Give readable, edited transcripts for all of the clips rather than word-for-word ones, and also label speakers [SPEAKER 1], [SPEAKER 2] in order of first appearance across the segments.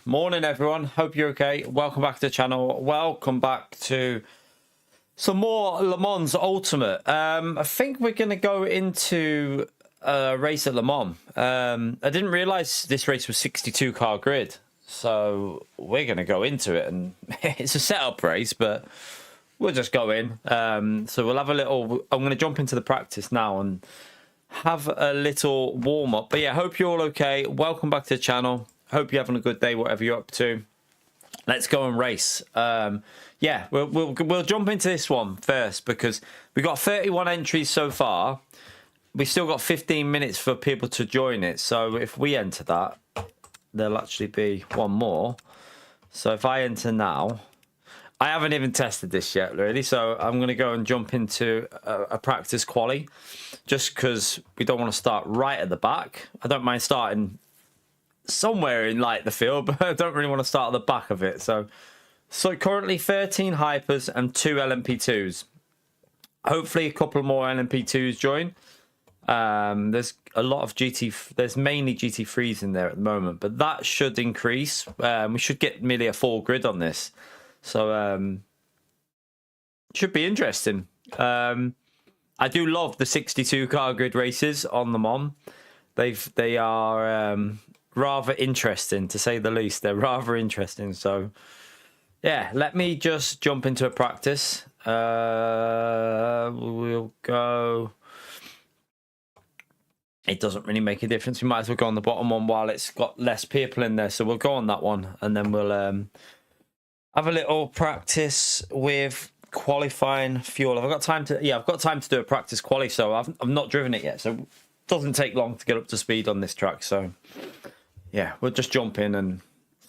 [SPEAKER 1] Morning everyone, hope you're okay. Welcome back to the channel. Welcome back to some more Le Mans Ultimate. I think we're going to go into a race at Le Mans. I didn't realize this race was 62 car grid, so we're going to go into it, and it's a setup race, but we'll just go in. So we'll have a little, I'm going to jump into the practice now and have a little warm up. But yeah, hope you're all okay. Welcome back to the channel. Hope you're having a good day, whatever you're up to. Let's go and race. Yeah, we'll jump into this one first because we got 31 entries so far. We still got 15 minutes for people to join it. So if we enter that, there'll actually be one more. So if I enter now, I haven't even tested this yet, really. So I'm going to go and jump into a practice quali, just because we don't want to start right at the back. I don't mind starting somewhere in like the field, but I don't really want to start at the back of it. So currently 13 hypers and 2 LMP2s. Hopefully a couple more LMP2s join. There's a lot of there's mainly GT3s in there at the moment, but that should increase. We should get nearly a full grid on this. So should be interesting. I do love the 62 car grid races on the Mans. They are rather interesting, to say the least. They're rather interesting. So yeah, let me just jump into a practice. We'll go. It doesn't really make a difference. We might as well go on the bottom one while it's got less people in there. So we'll go on that one, and then we'll have a little practice with qualifying fuel. I've got time to, yeah, I've got time to do a practice quali, so I've not driven it yet, so it doesn't take long to get up to speed on this track. So yeah, we'll just jump in and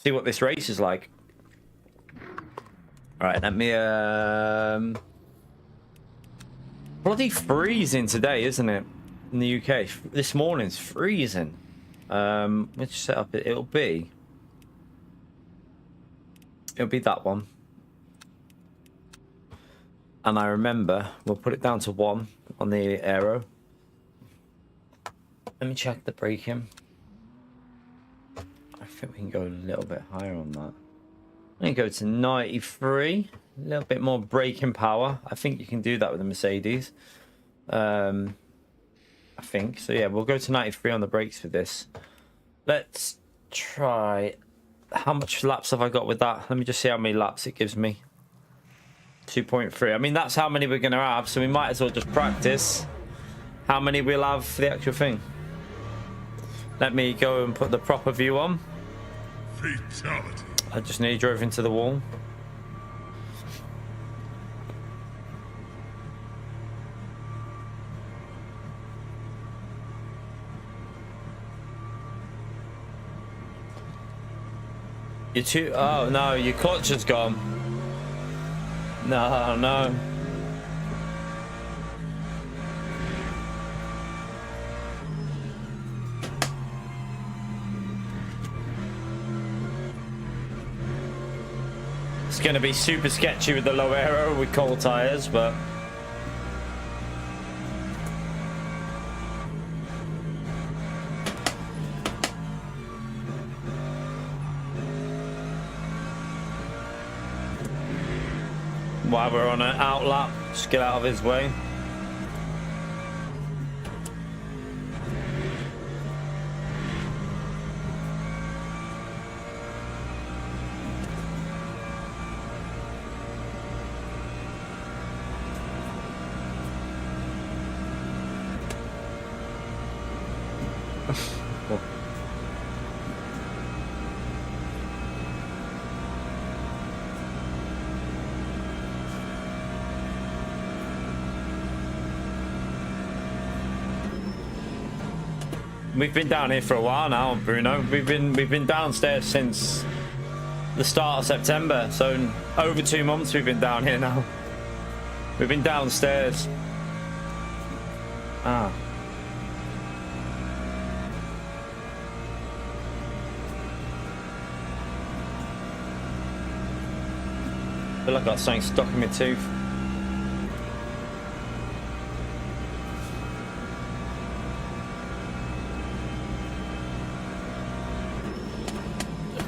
[SPEAKER 1] see what this race is like. All right, let me bloody freezing today, isn't it, in the UK? This morning's freezing. Which setup it'll be that one. And I remember, we'll put it down to 1 on the aero. Let me check the braking. I think we can go a little bit higher on that. I'm going to go to 93. A little bit more braking power. I think you can do that with the Mercedes. I think. So yeah, we'll go to 93 on the brakes for this. Let's try. How much laps have I got with that? Let me just see how many laps it gives me. 2.3. I mean, that's how many we're going to have, so we might as well just practice how many we'll have for the actual thing. Let me go and put the proper view on. Fatality. I just nearly drove into the wall. You're too... Oh, no, your clutch has gone. No, no. It's going to be super sketchy with the low aero with cold tires, but... while we're on an out lap, just get out of his way. We've been down here for a while now, Bruno. We've been downstairs since the start of September, so over 2 months we've been down here now. We've been downstairs. Ah. I feel like I got something stuck in my tooth.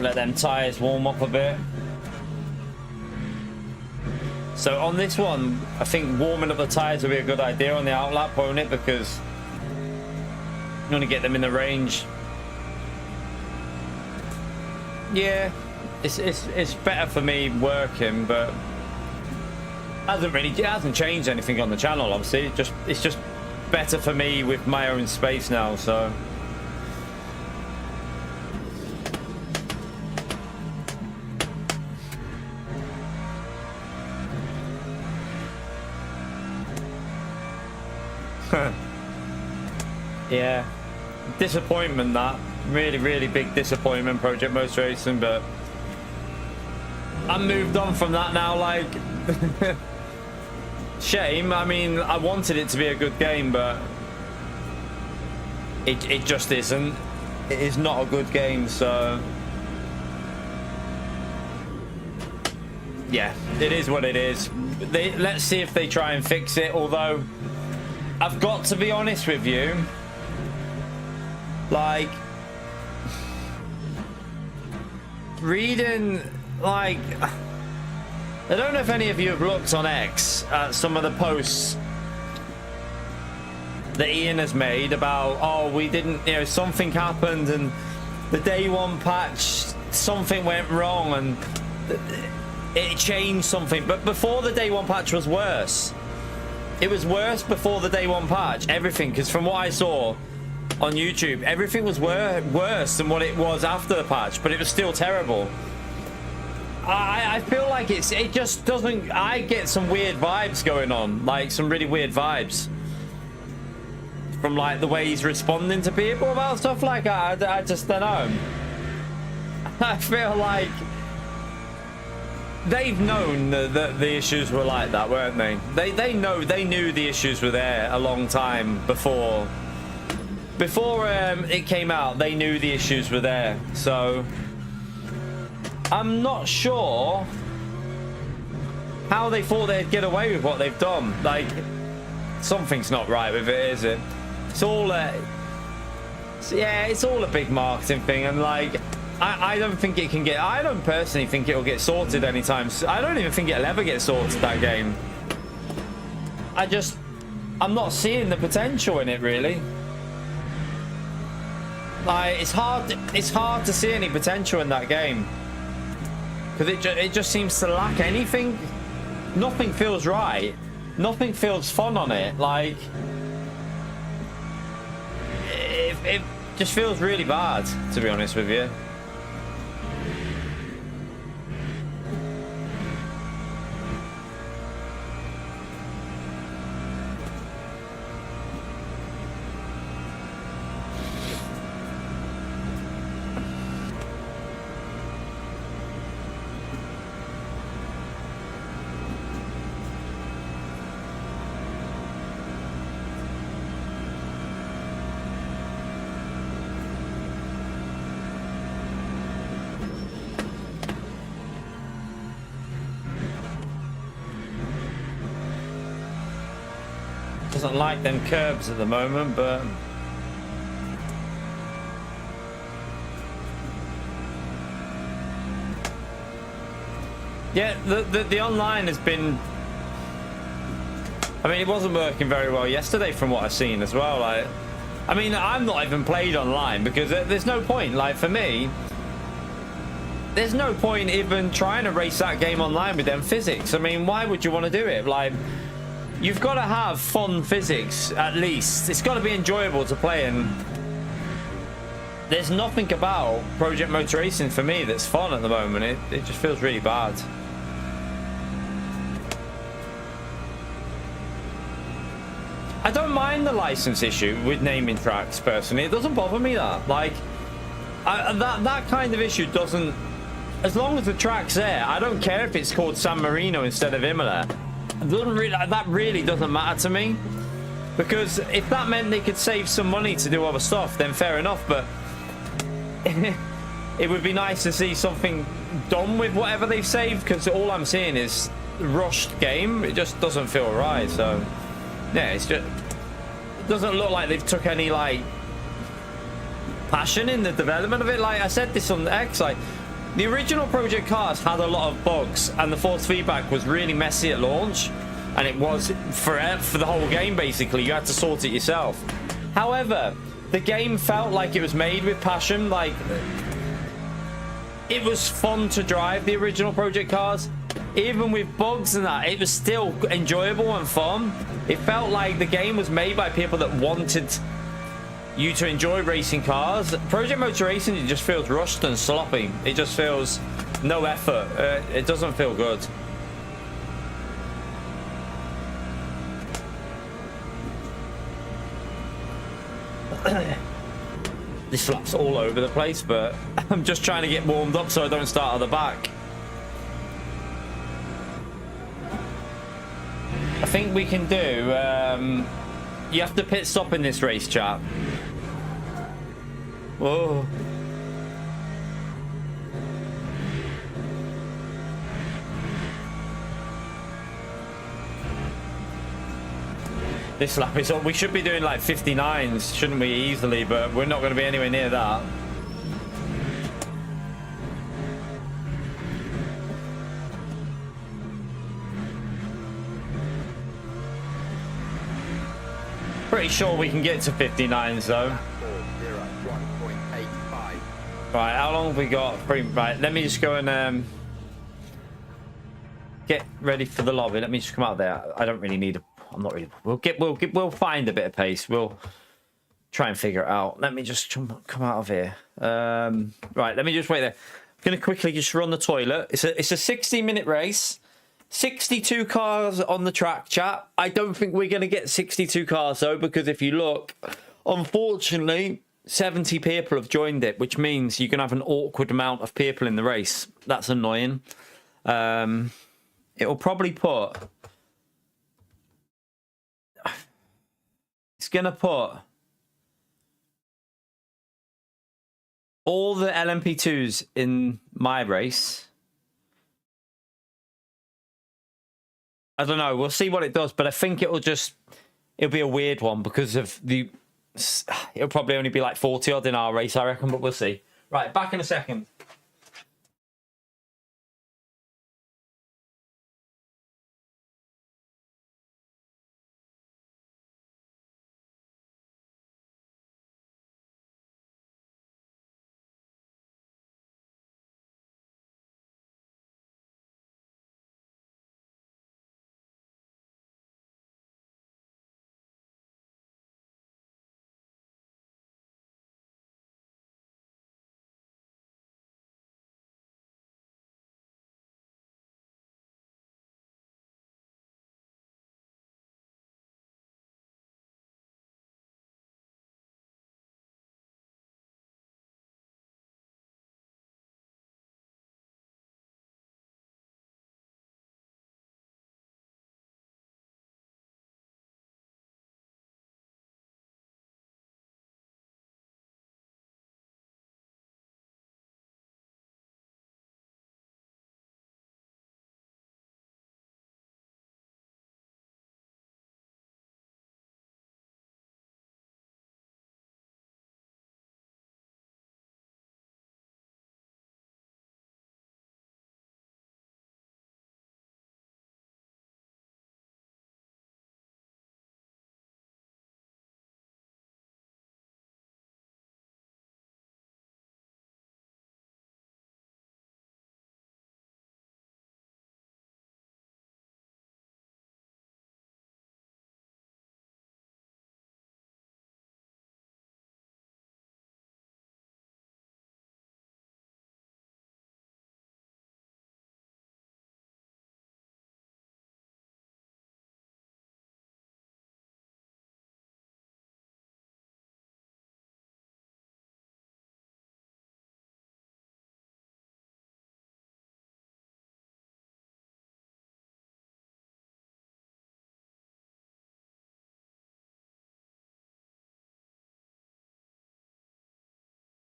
[SPEAKER 1] let them tires warm up a bit. So on this one, I think warming up the tires will be a good idea on the outlap, won't it? Because you want to get them in the range. Yeah, it's better for me working, but it hasn't changed anything on the channel. Obviously, it's just better for me with my own space now. So. Yeah, disappointment, that really big disappointment, Project Most Racing, but I'm moved on from that now. Like, shame. I mean, I wanted it to be a good game, but it just isn't. It is not a good game. So yeah, it is what it is. Let's see if they try and fix it. Although I've got to be honest with you, like, reading, like, I don't know if any of you have looked on X at some of the posts that Ian has made about, oh, we didn't, you know, something happened and the day one patch, something went wrong and it changed something. But before the day one patch was worse. It was worse before the day one patch, everything, because from what I saw on YouTube, everything was worse than what it was after the patch, but it was still terrible. I feel like it just doesn't. I get some weird vibes going on, like some really weird vibes from like the way he's responding to people about stuff like that. I just don't know. I feel like they've known that the issues were like that, weren't they? They knew the issues were there a long time before it came out. They knew the issues were there, so I'm not sure how they thought they'd get away with what they've done. Like, something's not right with it, is it? It's all yeah, it's all a big marketing thing, and like, I don't think it can get. I don't personally think it'll get sorted anytime. I don't even think it'll ever get sorted, that game. I'm not seeing the potential in it, really. Like, it's hard to see any potential in that game because it just seems to lack anything. Nothing feels right. Nothing feels fun on it. Like, it just feels really bad, to be honest with you. Doesn't like them curbs at the moment, but yeah, the online has been, I mean, it wasn't working very well yesterday from what I've seen as well. Like, I mean, I'm not even played online because there's no point. Like, for me, there's no point even trying to race that game online with them physics. I mean, why would you want to do it? Like, you've got to have fun physics, at least. It's got to be enjoyable to play, and there's nothing about Project Motor Racing for me that's fun at the moment. It just feels really bad. I don't mind the license issue with naming tracks, personally. It doesn't bother me that. Like, that kind of issue doesn't... As long as the track's there, I don't care if it's called San Marino instead of Imola. That really doesn't matter to me, because if that meant they could save some money to do other stuff, then fair enough. But it would be nice to see something done with whatever they've saved, because all I'm seeing is rushed game. It just doesn't feel right. So yeah, it doesn't look like they've took any like passion in the development of it. Like I said this on X, like The original Project Cars had a lot of bugs, and the force feedback was really messy at launch, and it was for the whole game. Basically, you had to sort it yourself. However, the game felt like it was made with passion. Like, it was fun to drive the original Project Cars. Even with bugs and that, it was still enjoyable and fun. It felt like the game was made by people that wanted you to enjoy racing cars. Project Motor Racing, it just feels rushed and sloppy. It just feels no effort. It doesn't feel good. This flap's all over the place, but I'm just trying to get warmed up so I don't start at the back. I think we can do you have to pit stop in this race, chat. Whoa. This lap is up. We should be doing like 59s, shouldn't we, easily, but we're not going to be anywhere near that. Pretty sure we can get to 59s though. Right, how long have we got? Right, let me just go and get ready for the lobby. Let me just come out there. I don't really need a. I'm not really. We'll find a bit of pace. We'll try and figure it out. Let me just come out of here. Right, let me just wait there. I'm gonna quickly just run the toilet. It's a 60-minute race. 62 cars on the track, chat. I don't think we're gonna get 62 cars though, because if you look, unfortunately, 70 people have joined it, which means you can have an awkward amount of people in the race. That's annoying. It'll probably put. It's gonna put all the LMP2s in my race. I don't know. We'll see what it does, but I think it'll be a weird one because of the. It'll probably only be like 40 odd in our race, I reckon, but we'll see. Right, back in a second.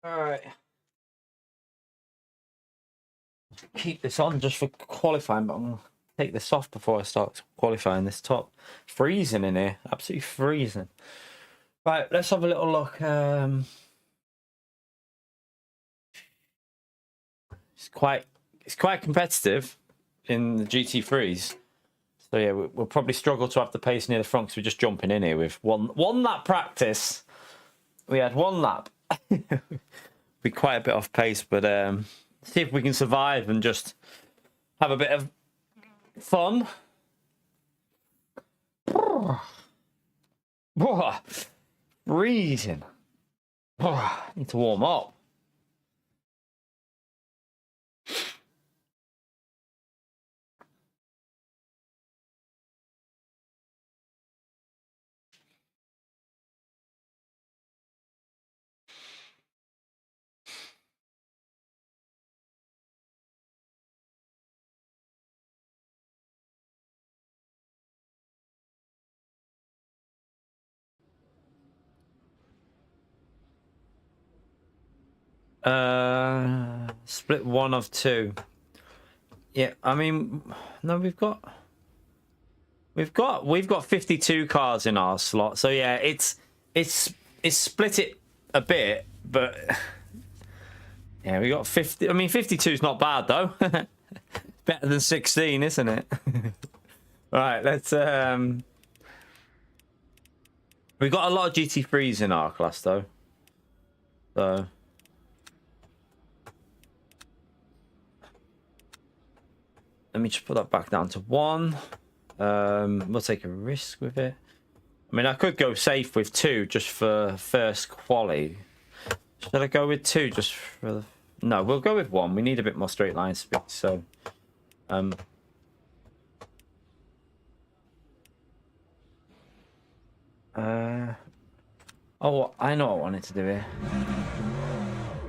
[SPEAKER 1] All right. Keep this on just for qualifying, but I'm going to take this off before I start qualifying. This top. Freezing in here. Absolutely freezing. Right, let's have a little look. it's quite competitive in the GT3s. So yeah, we'll probably struggle to have the pace near the front because we're just jumping in here with one lap practice. We had one lap. Be quite a bit off pace, but see if we can survive and just have a bit of fun. Freezing. Need to warm up. Split one of two. Yeah, I mean, no, we've got 52 cars in our slot. So yeah, it's split it a bit, but yeah, we got 50. I mean, 52 is not bad though. Better than 16, isn't it? Right, let's we got a lot of GT3s in our class though. So let me just put that back down to 1. We'll take a risk with it. I mean, I could go safe with 2 just for first quali. Should I go with 2 just for the... No, we'll go with 1. We need a bit more straight line speed, so... Oh, I know what I wanted to do here.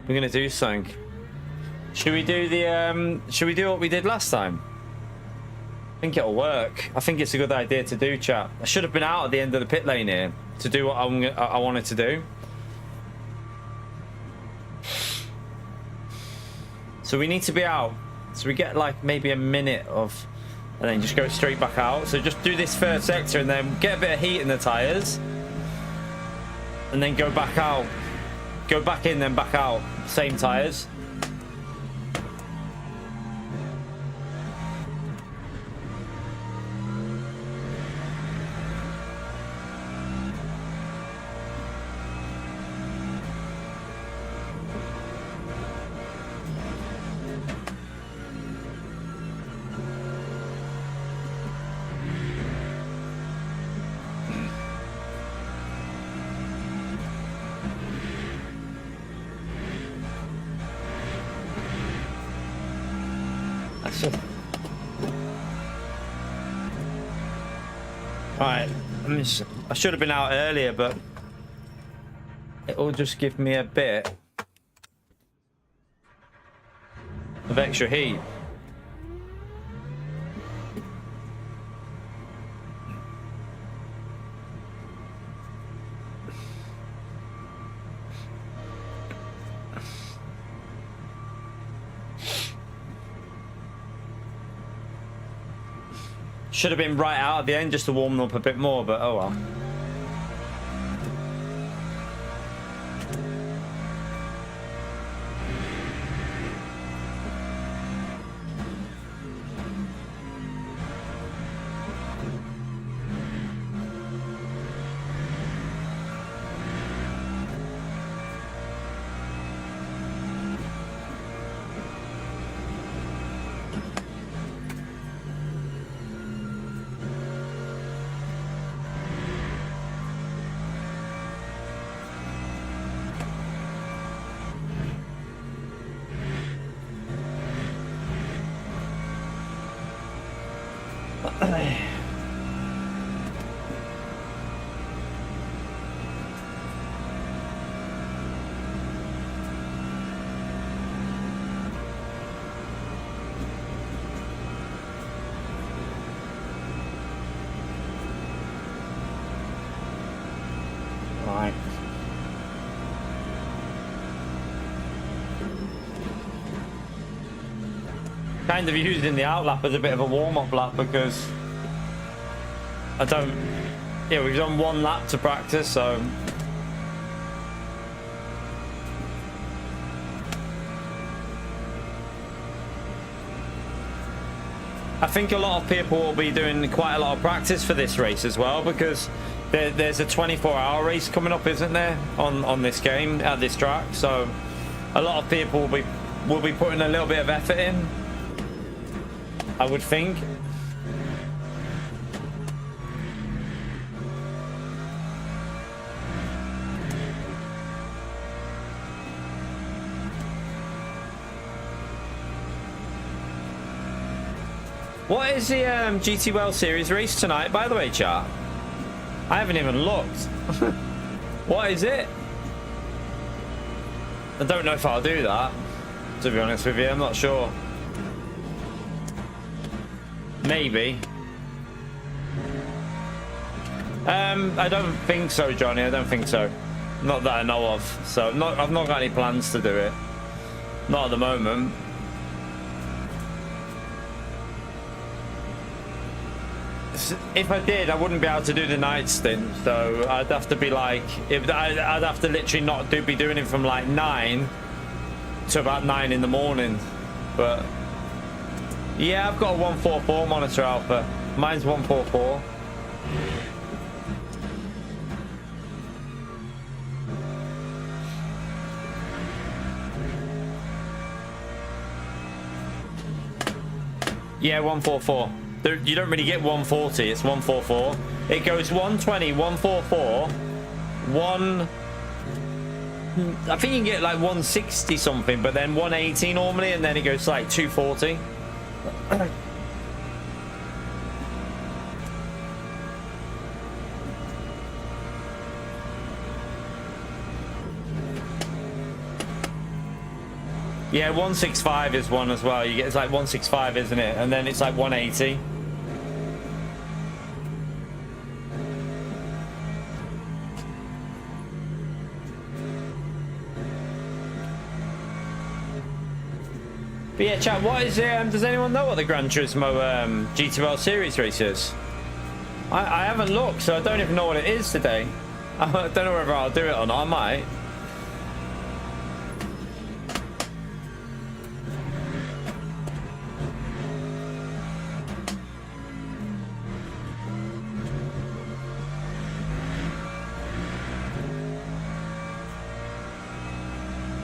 [SPEAKER 1] We're gonna do something. Should we do the should we do what we did last time? I think it'll work. I think it's a good idea to do, chat. I should have been out at the end of the pit lane here to do what I wanted to do. So we need to be out. So we get like maybe a minute of, and then just go straight back out. So just do this first sector and then get a bit of heat in the tires. And then go back out. Go back in, then back out. Same tires. Right, I should have been out earlier, but it'll just give me a bit of extra heat. Should have been right out at the end just to warm them up a bit more, but oh well. Right. Kind of using the outlap as a bit of a warm-up lap because I don't... Yeah, we've done one lap to practice, so... I think a lot of people will be doing quite a lot of practice for this race as well, because there's a 24-hour race coming up, isn't there, on this game at this track? So a lot of people will be putting a little bit of effort in, I would think. What is the GT World Series race tonight, by the way, chat? I haven't even looked. What is it? I don't know if I'll do that, to be honest with you. I'm not sure. Maybe. I don't think so, Johnny. I don't think so. Not that I know of. So I've not got any plans to do it. Not at the moment. If I did, I wouldn't be able to do the night stint, so I'd have to be like, I'd have to literally not be doing it from like 9 to about 9 in the morning. But yeah, I've got a 144 monitor alpha. Mine's 144. Yeah, 144. You don't really get 140, it's 144. It goes 120, 144, I think you can get like 160 something, but then 180 normally, and then it goes like 240. Yeah, 165 is one as well. You get, it's like 165, isn't it? And then it's like 180. But yeah, chat, what is does anyone know what the Gran Turismo GTL Series race is? I haven't looked, so I don't even know what it is today. I don't know whether I'll do it or not. I might.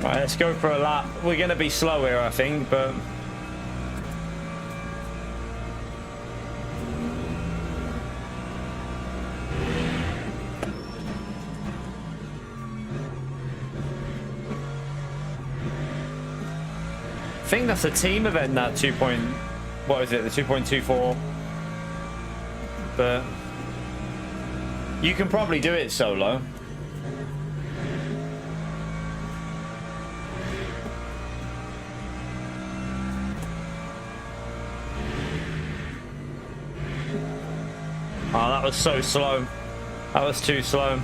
[SPEAKER 1] Right, let's go for a lap. We're going to be slow here, I think, but... I think that's a team event, that 2. What is it? The 2.24. But... you can probably do it solo. Oh, that was so slow. That was too slow.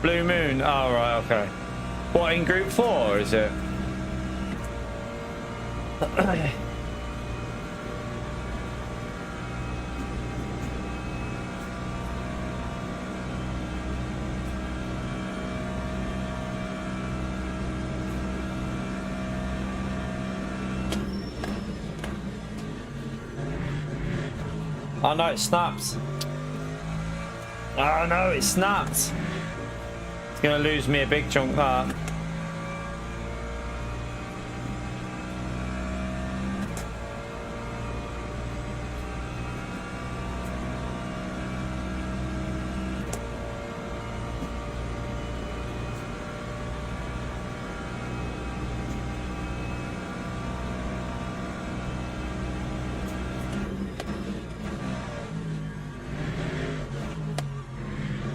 [SPEAKER 1] Blue Moon. Oh, right, okay. What, in Group 4, is it? Oh no, it snapped. Oh no, it snapped. It's gonna lose me a big chunk that.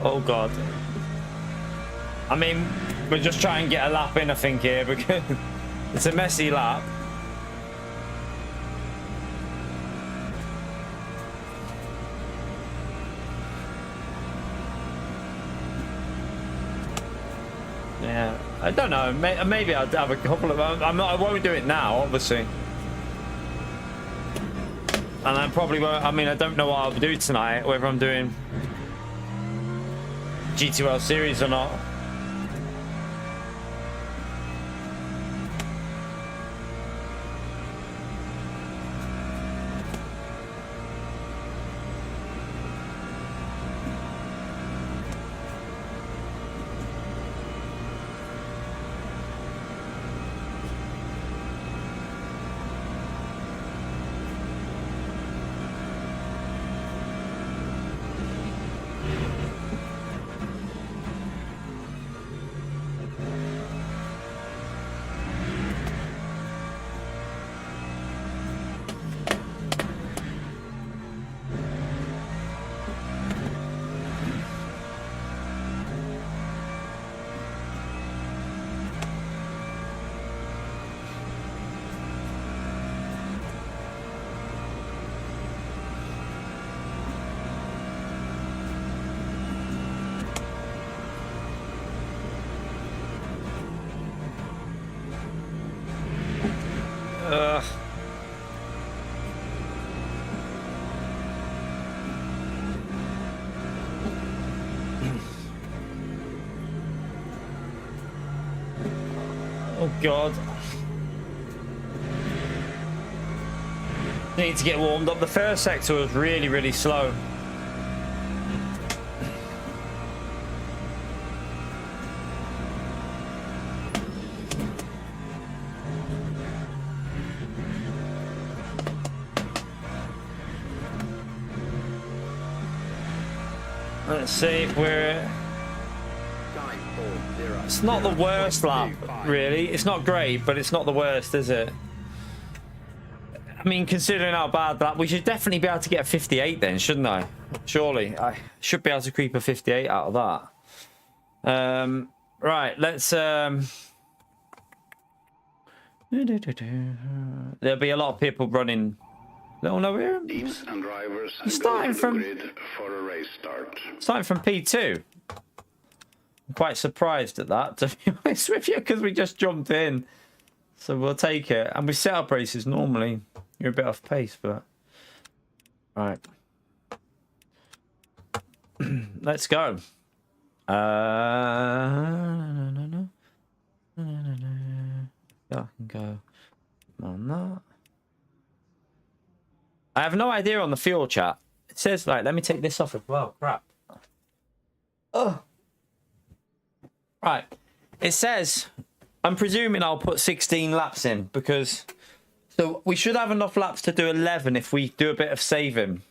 [SPEAKER 1] Oh god. I mean, we're just trying to get a lap in, I think, here, because it's a messy lap. Yeah, I don't know. Maybe I'll have a couple of... I won't do it now, obviously. And I probably won't... I mean, I don't know what I'll do tonight, whether I'm doing GTL Series or not. Oh God. Need to get warmed up. The first sector was really, really slow. Let's see if we're... It's not the worst lap, really. It's not great, but it's not the worst, is it? I mean, considering how bad that... We should definitely be able to get a 58 then, shouldn't I? Surely. I should be able to creep a 58 out of that. Right, let's... There'll be a lot of people running... Oh no, we're starting from P2. I'm quite surprised at that, to be honest with you, because we just jumped in. So we'll take it. And with setup races, normally you're a bit off pace, but right. Let's go. Yeah, I can go on that. I have no idea on the fuel chat. It says, like, let me take this off as well. Crap. Oh. Right. It says, I'm presuming I'll put 16 laps in because... So we should have enough laps to do 11 if we do a bit of saving.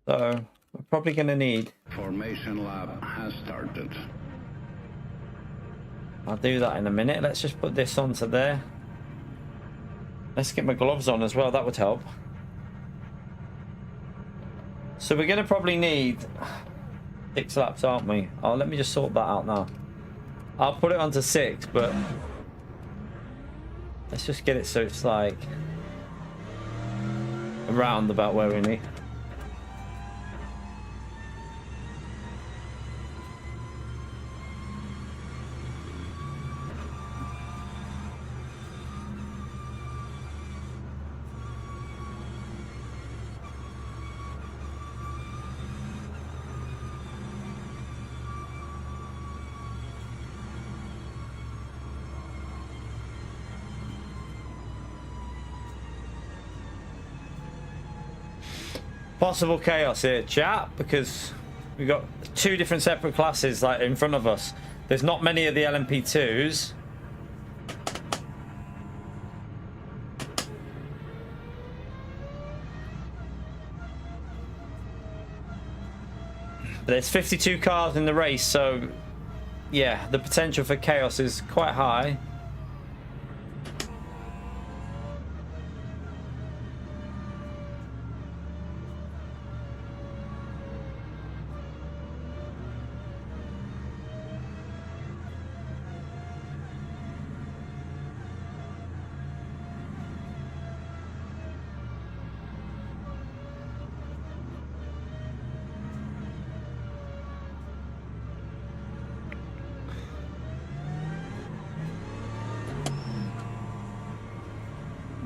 [SPEAKER 1] So we're probably going to need...
[SPEAKER 2] Formation lap has started.
[SPEAKER 1] I'll do that in a minute. Let's just put this onto there. Let's get my gloves on as well. That would help. So we're going to probably need 6 laps, aren't we? Oh, let me just sort that out now. I'll put it onto 6, but let's just get it so it's like around about where we need. Possible chaos here, chat, because we've got 2 different separate classes like in front of us. There's not many of the LMP2s. But there's 52 cars in the race, so yeah, the potential for chaos is quite high.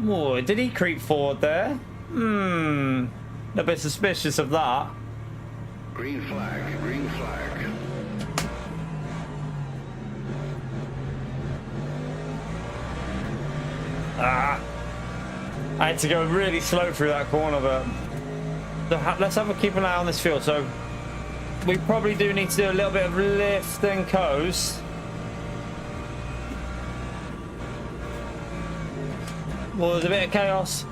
[SPEAKER 1] Oh, did he creep forward there? A bit suspicious of that.
[SPEAKER 2] Green flag, green flag.
[SPEAKER 1] I had to go really slow through that corner, but let's keep an eye on this field. So we probably do need to do a little bit of lift and coast. Well, there's a bit of chaos.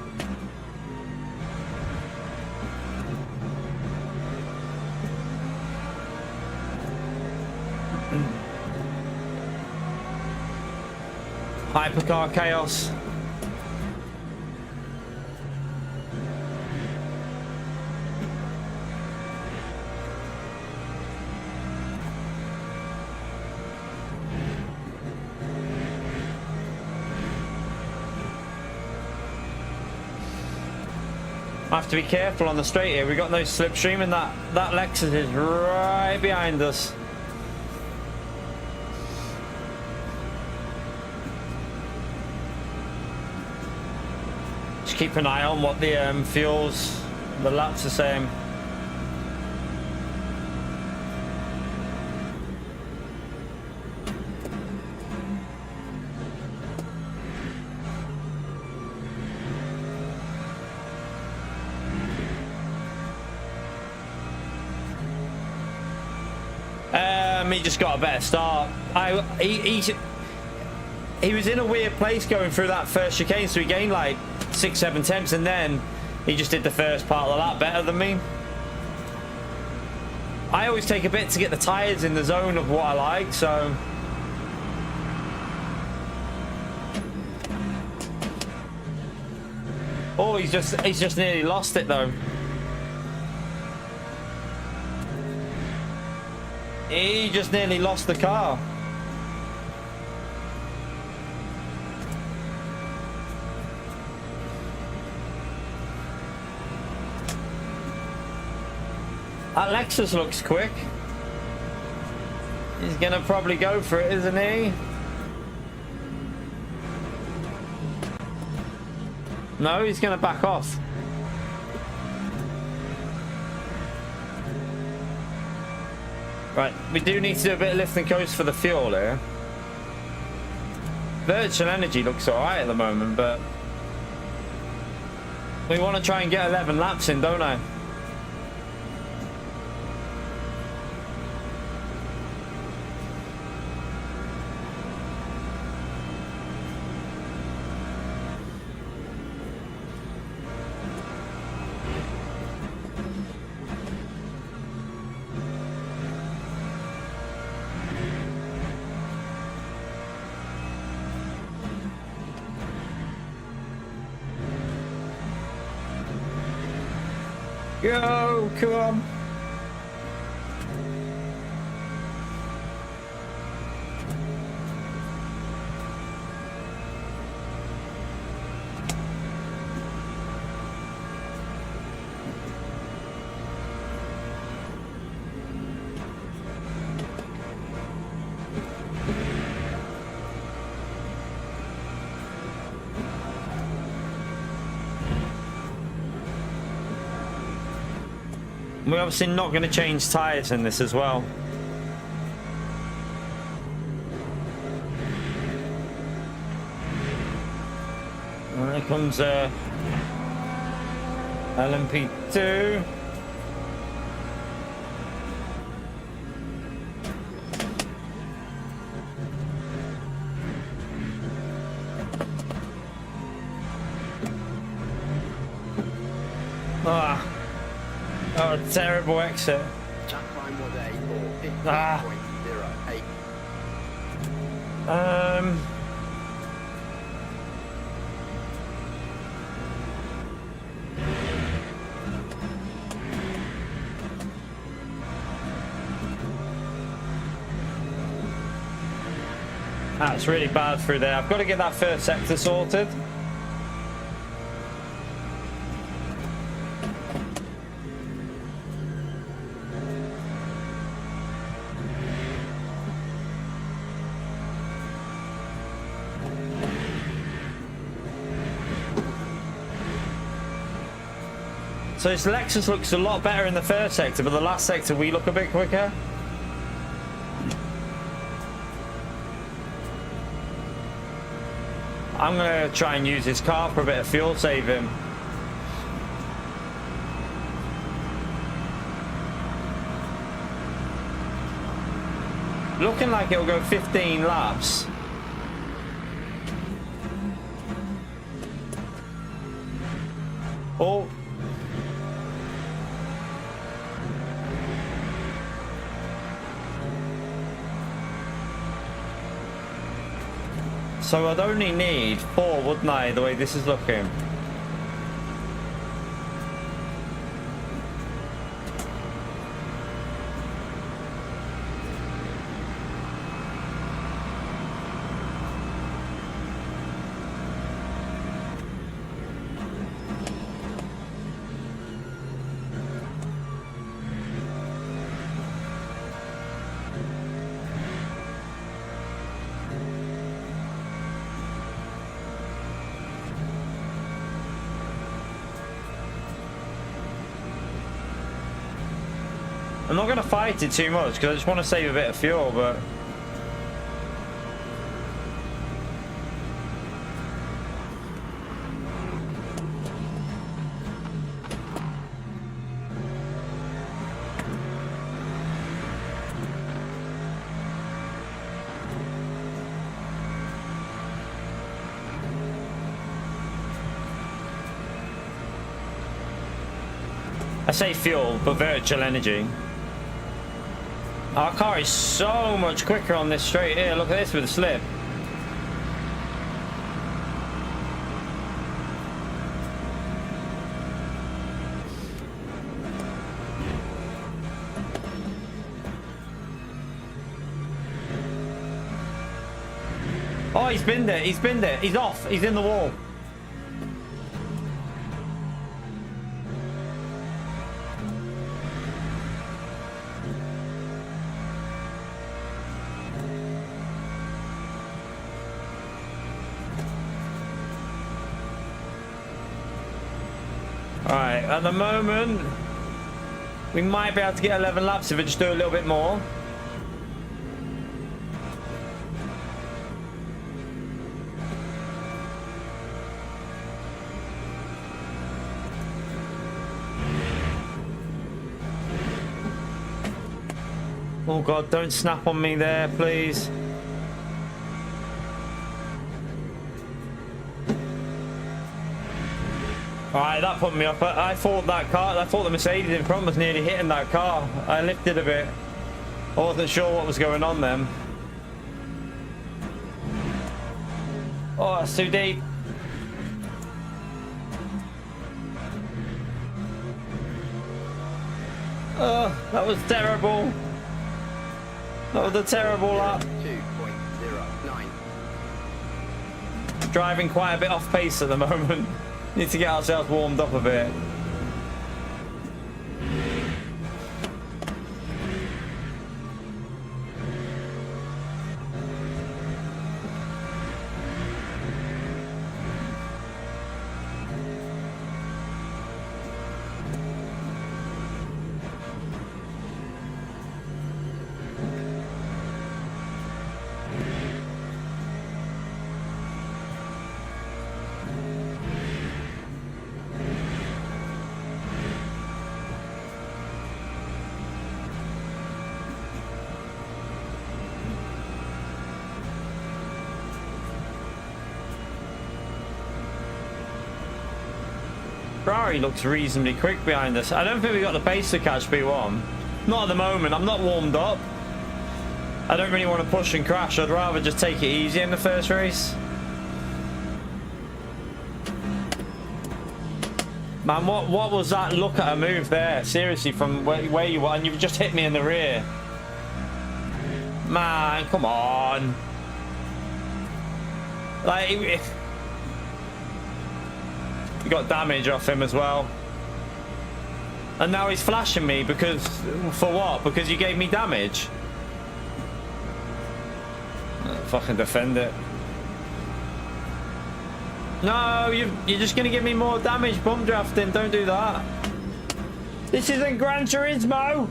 [SPEAKER 1] Hypercar chaos. I have to be careful on the straight here. We've got no slipstream, and that Lexus is right behind us. Just keep an eye on what the fuels, the laps are saying. He just got a better start. He was in a weird place going through that first chicane, so he gained like 6-7 tenths, and then he just did the first part of the lap better than me. I always take a bit to get the tyres in the zone of what I like, so... Oh, he's just nearly lost it though. He just nearly lost the car. That Lexus looks quick. He's gonna probably go for it, isn't he? No, he's gonna back off. Right, we do need to do a bit of lift and coast for the fuel here. Virtual energy looks alright at the moment, but we want to try and get 11 laps in, don't I? Go, come on. We're obviously not going to change tyres in this as well. And there comes LMP2. Ah. Oh, terrible exit. Ah. That's really bad through there. I've got to get that first sector sorted. So this Lexus looks a lot better in the first sector, but the last sector we look a bit quicker. I'm going to try and use this car for a bit of fuel saving. Looking like it'll go 15 laps. Oh. So I'd only need 4, wouldn't I, the way this is looking? I'm not going to fight it too much because I just want to save a bit of fuel, but... I say fuel, but virtual energy. Our car is so much quicker on this straight here. Look at this with the slip. Oh, he's been there. He's been there. He's off. He's in the wall. Alright, at the moment, we might be able to get 11 laps if we just do a little bit more. Oh God, don't snap on me there, please. Alright, that put me up. I thought the Mercedes in front was nearly hitting that car. I lifted a bit. I wasn't sure what was going on then. Oh, that's too deep. Oh, that was terrible. That was a terrible lap. 2.09. Driving quite a bit off pace at the moment. Need to get ourselves warmed up a bit. Ferrari looks reasonably quick behind us. I don't think we got the pace to catch P1. Not at the moment. I'm not warmed up. I don't really want to push and crash. I'd rather just take it easy in the first race. Man, what was that look at a move there? Seriously, from where you were, and you've just hit me in the rear. Man, come on. Like, we got damage off him as well. And now he's flashing me because... For what? Because you gave me damage? Fucking defend it. No, you're just going to give me more damage bump drafting. Don't do that. This isn't Gran Turismo.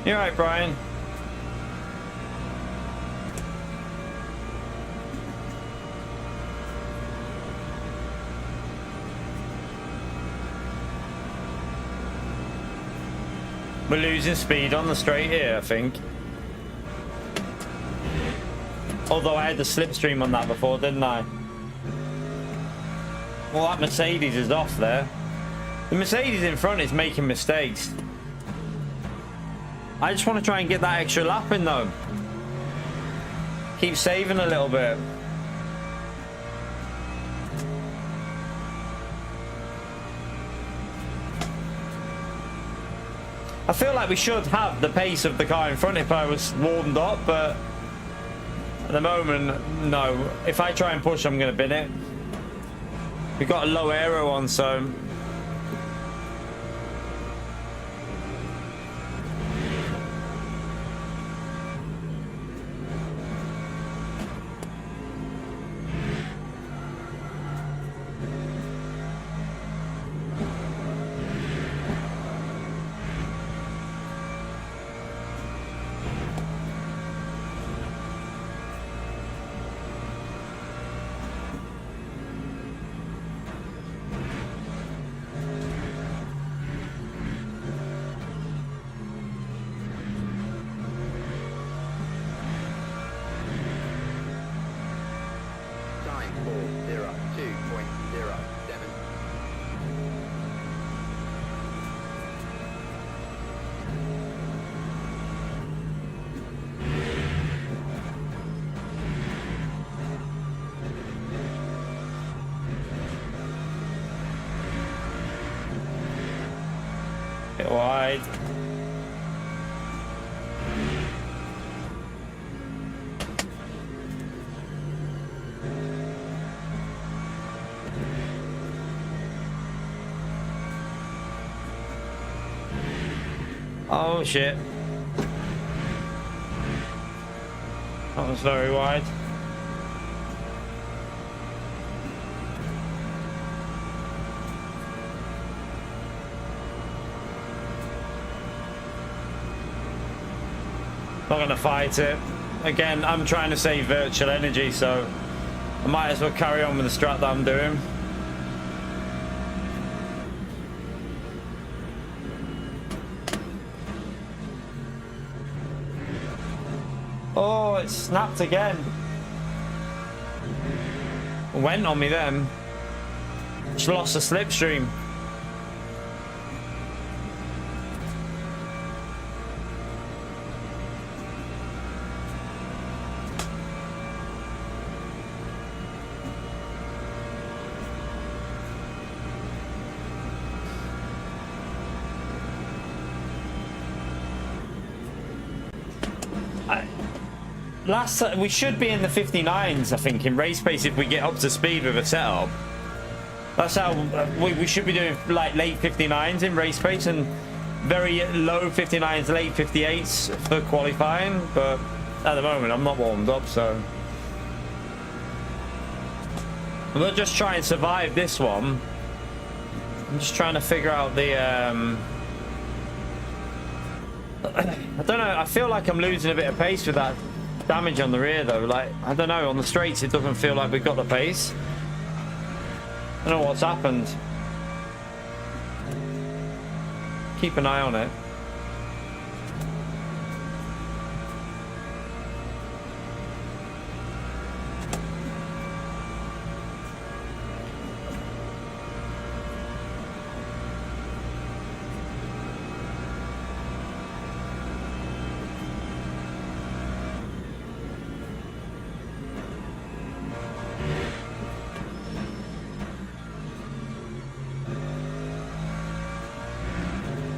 [SPEAKER 1] You're right, Brian. We're losing speed on the straight here, I think. Although I had the slipstream on that before, didn't I? Well, that Mercedes is off there. The Mercedes in front is making mistakes. I just want to try and get that extra lap in though. Keep saving a little bit. I feel like we should have the pace of the car in front if I was warmed up, but at the moment, no. If I try and push, I'm going to bin it. We've got a low aero on, so...
[SPEAKER 3] Time 4:02.07.
[SPEAKER 1] Bit wide. Oh shit. That was very wide. Not gonna fight it. Again, I'm trying to save virtual energy, so I might as well carry on with the strat that I'm doing. Oh, it snapped again. Went on me then. Just lost the slipstream. We should be in the 59s, I think, in race pace if we get up to speed with a setup. That's how we should be doing, like late 59s in race pace and very low 59s, late 58s for qualifying. But at the moment, I'm not warmed up, so we'll just try and survive this one. I'm just trying to figure out the. I don't know. I feel like I'm losing a bit of pace with that damage on the rear though. Like, I don't know, on the straights it doesn't feel like we've got the pace. I don't know what's happened. Keep an eye on it.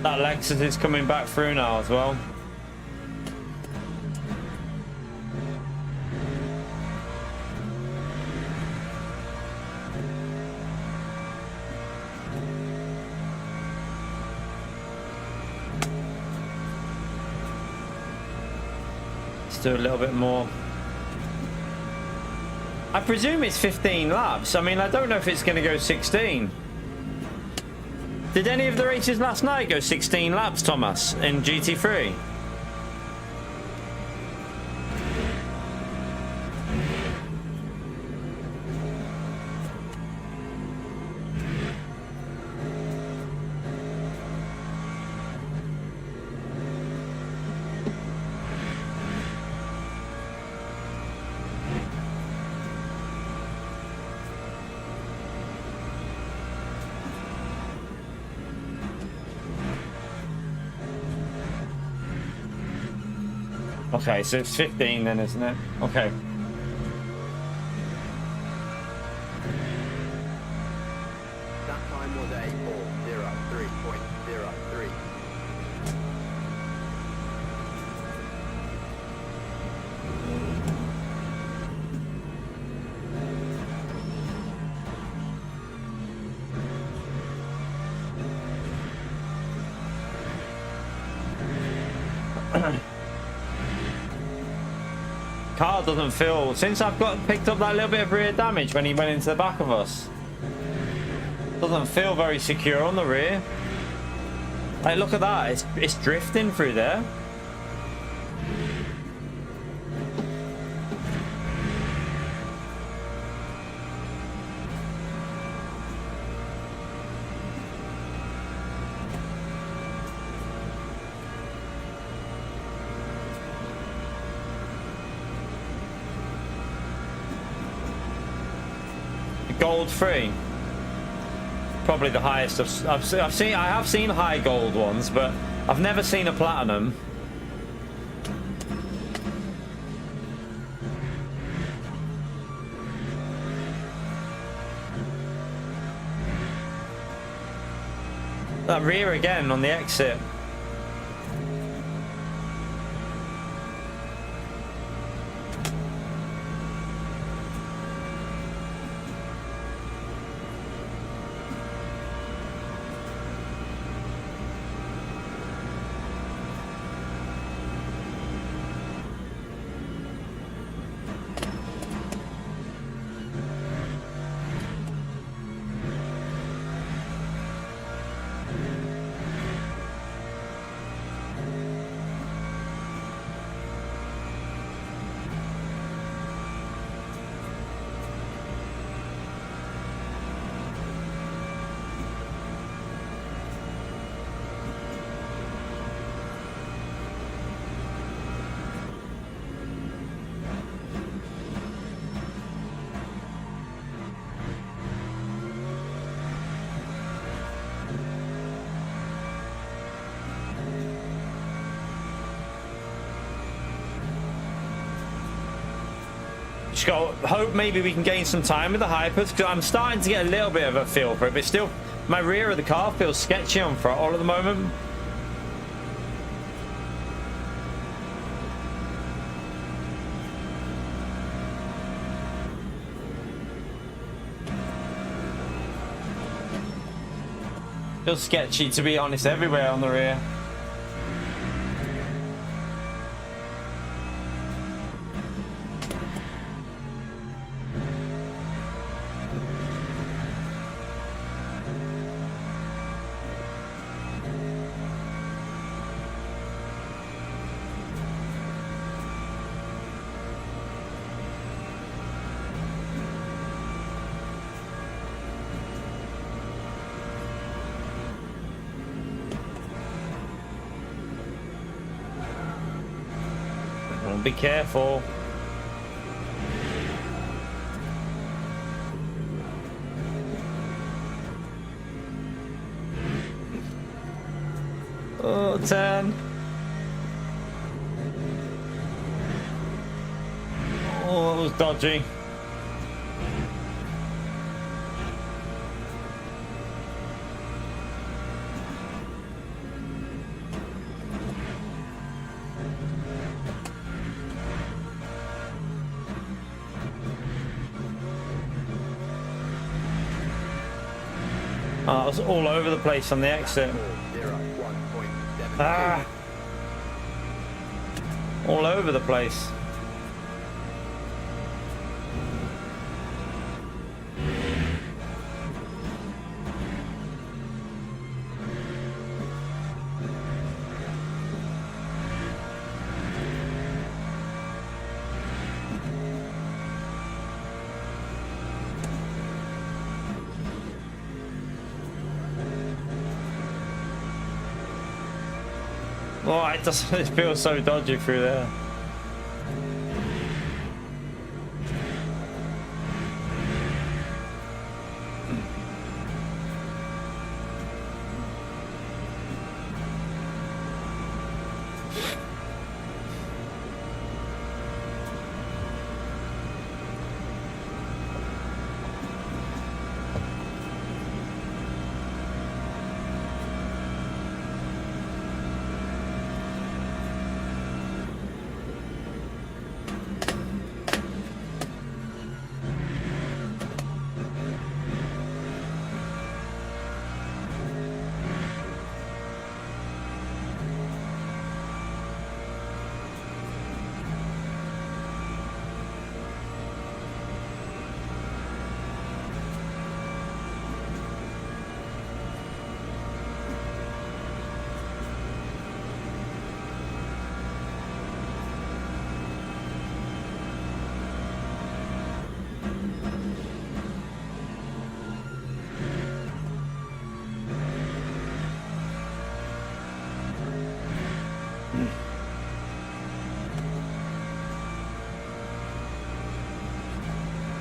[SPEAKER 1] That Lexus is coming back through now as well. Let's do a little bit more. I presume it's 15 laps. I mean, I don't know if it's going to go 16. Did any of the races last night go 16 laps, Thomas, in GT3? Okay, so it's 15 then, isn't it? Okay.
[SPEAKER 3] That time was a 403.03.
[SPEAKER 1] Car doesn't feel, since I've got picked up that little bit of rear damage when he went into the back of us, doesn't feel very secure on the rear. Like, look at that, it's drifting through there. Gold free, probably the highest I've seen. I have seen high gold ones, but I've never seen a platinum. That rear again on the exit. Just got to hope maybe we can gain some time with the hypers, because I'm starting to get a little bit of a feel for it, but still my rear of the car feels sketchy on throttle at the moment. Feels sketchy, to be honest, everywhere on the rear. Be careful. Oh, 10. Oh, that was dodgy. Oh, it was all over the place on the exit. Ah, all over the place. Oh, it doesn't. It feels so dodgy through there.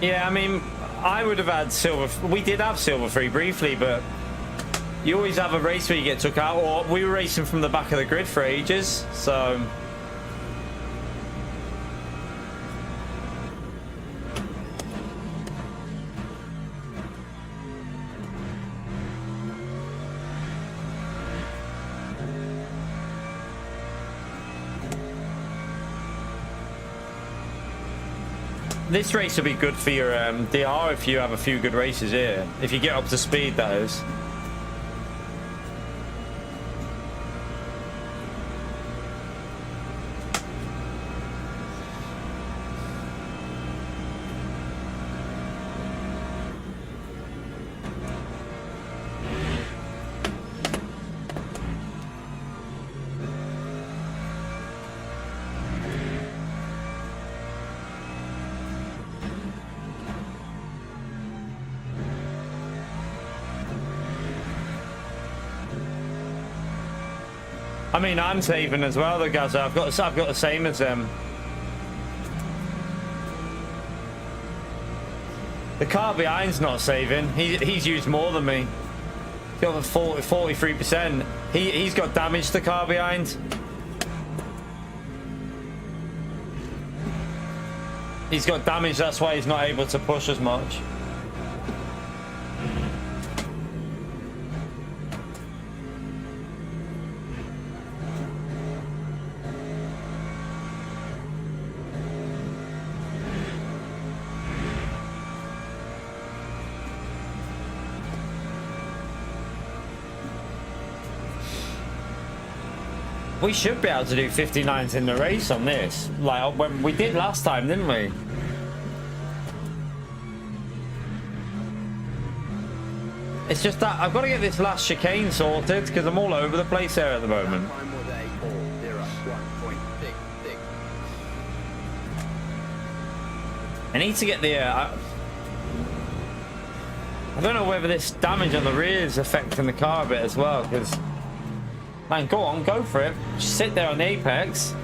[SPEAKER 1] Yeah, I mean, I would have had silver. We did have silver 3 briefly, but you always have a race where you get took out, or we were racing from the back of the grid for ages, so. This race will be good for your DR if you have a few good races here. If you get up to speed, that is. I mean, I'm saving as well, though, guys. I've got the same as them. The car behind's not saving. He's used more than me. He's got 43%. He's got damage to the car behind. He's got damage. That's why he's not able to push as much. We should be able to do 59s in the race on this, like when we did last time, didn't we? It's just that I've got to get this last chicane sorted because I'm all over the place there at the moment.
[SPEAKER 3] That time was a 4:01.66.
[SPEAKER 1] I need to get the... I don't know whether this damage on the rear is affecting the car a bit as well, because... Man, go on, go for it. Just sit there on the apex.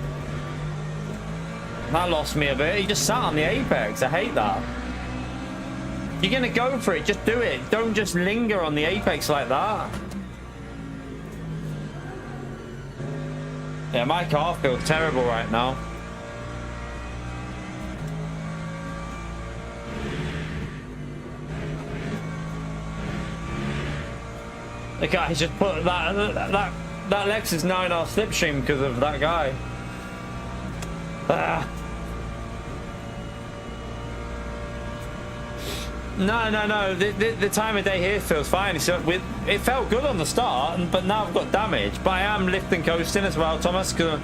[SPEAKER 1] That lost me a bit. He just sat on the apex. I hate that. You're going to go for it. Just do it. Don't just linger on the apex like that. Yeah, my car feels terrible right now. The guy just put that Lexus 9R slipstream because of that guy. No. The time of day here feels fine. It felt good on the start, but now I've got damage. But I am lifting coasting as well, Thomas, because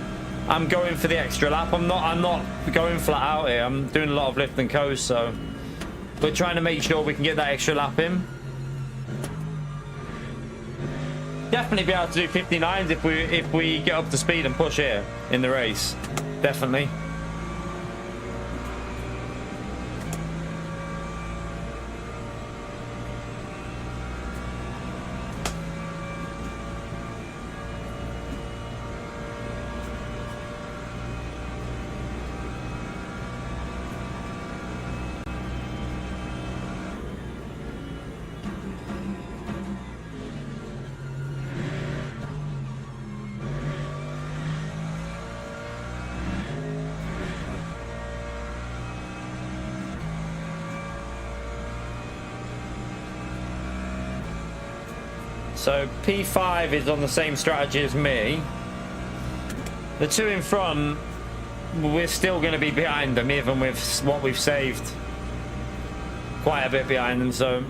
[SPEAKER 1] I'm going for the extra lap. I'm not going flat out here. I'm doing a lot of lift and coast, so we're trying to make sure we can get that extra lap in. Definitely be able to do 59s if we get up to speed and push here in the race. Definitely. So P5 is on the same strategy as me. The two in front, we're still going to be behind them, even with what we've saved. Quite a bit behind them, so...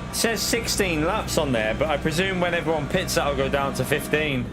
[SPEAKER 1] It says 16 laps on there, but I presume when everyone pits that'll go down to 15.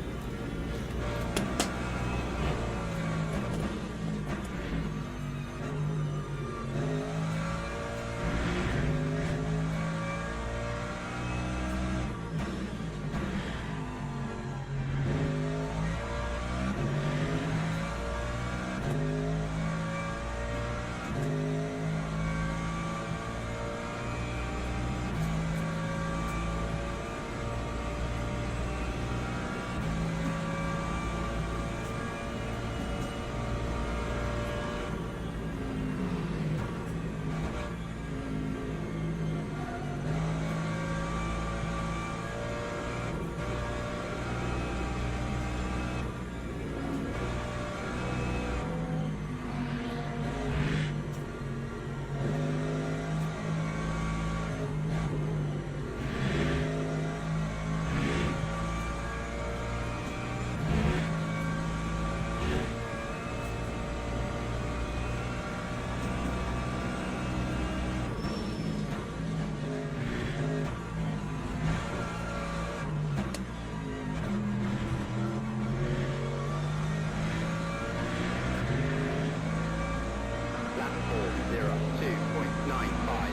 [SPEAKER 3] 95.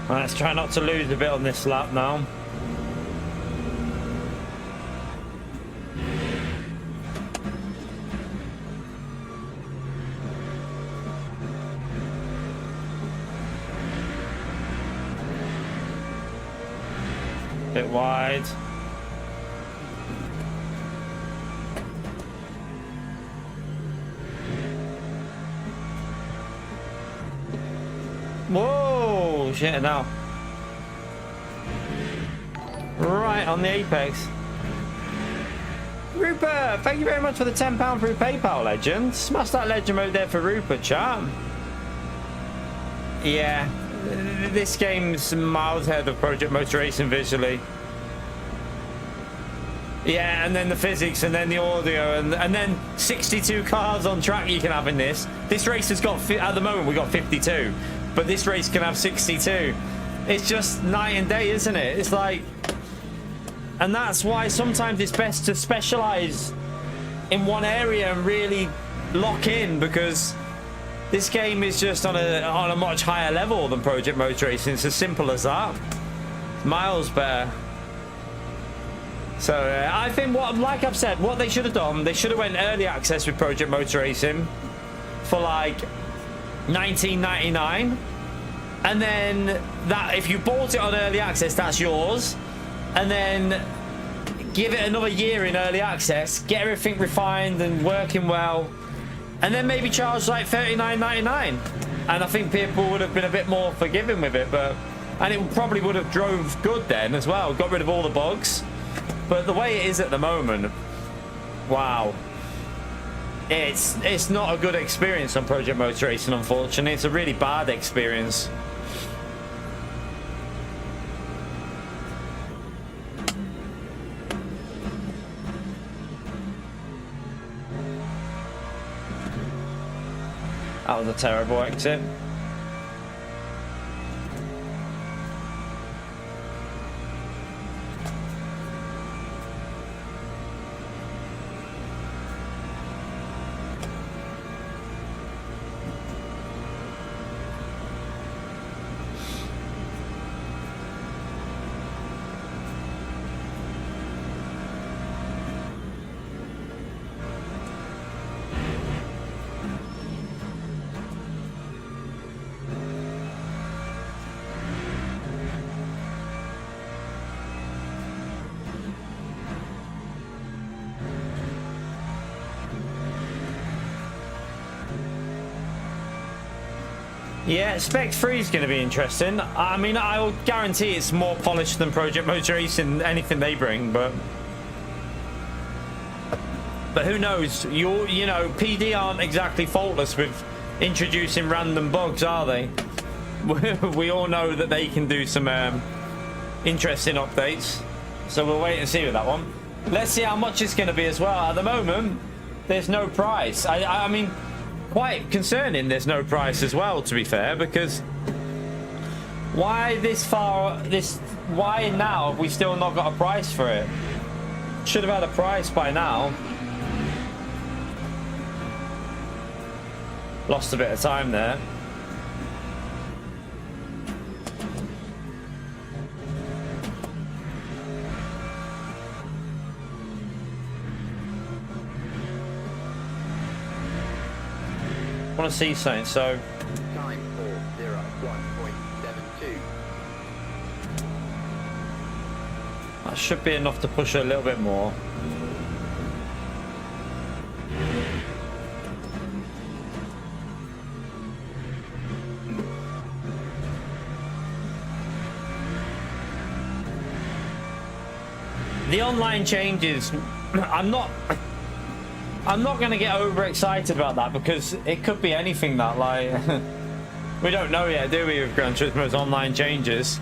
[SPEAKER 1] Let's try not to lose a bit on this lap now. Bit wide. Whoa, shit now. Right on the apex. Rupert, thank you very much for the £10 through PayPal, legend. Smash that legend mode there for Rupert, chat. Yeah, this game's miles ahead of Project Motor Racing visually. Yeah, and then the physics, and then the audio, and then 62 cars on track you can have in this. This race has got, at the moment, we got 52. But this race can have 62. It's just night and day, isn't it? It's like... And that's why sometimes it's best to specialize in one area and really lock in, because this game is just on a much higher level than Project Motor Racing. It's as simple as that. Miles better. So I think, like I've said, what they should have done, they should have went early access with Project Motor Racing for like $19.99, and then that, if you bought it on early access, that's yours, and then give it another year in early access, get everything refined and working well, and then maybe charge like $39.99, and I think people would have been a bit more forgiving with it. And it probably would have drove good then as well, got rid of all the bugs. But the way it is at the moment, wow. It's not a good experience on Project Motor Racing, unfortunately. It's a really bad experience. That was a terrible exit. Yeah, Spec 3 is going to be interesting. I mean, I'll guarantee it's more polished than Project Motor Racing, anything they bring, but who knows? You know, PD aren't exactly faultless with introducing random bugs, are they? We all know that they can do some interesting updates, so we'll wait and see with that one. Let's see how much it's going to be as well. At the moment, there's no price. I mean, quite concerning there's no price as well, to be fair, because why why now have we still not got a price for it? Should have had a price by now. Lost a bit of time there. I want to see something, so
[SPEAKER 3] Time 401.72.
[SPEAKER 1] that should be enough to push it a little bit more. The online changes, I'm not going to get overexcited about that, because it could be anything that, like, we don't know yet, do we, with Gran Turismo's online changes?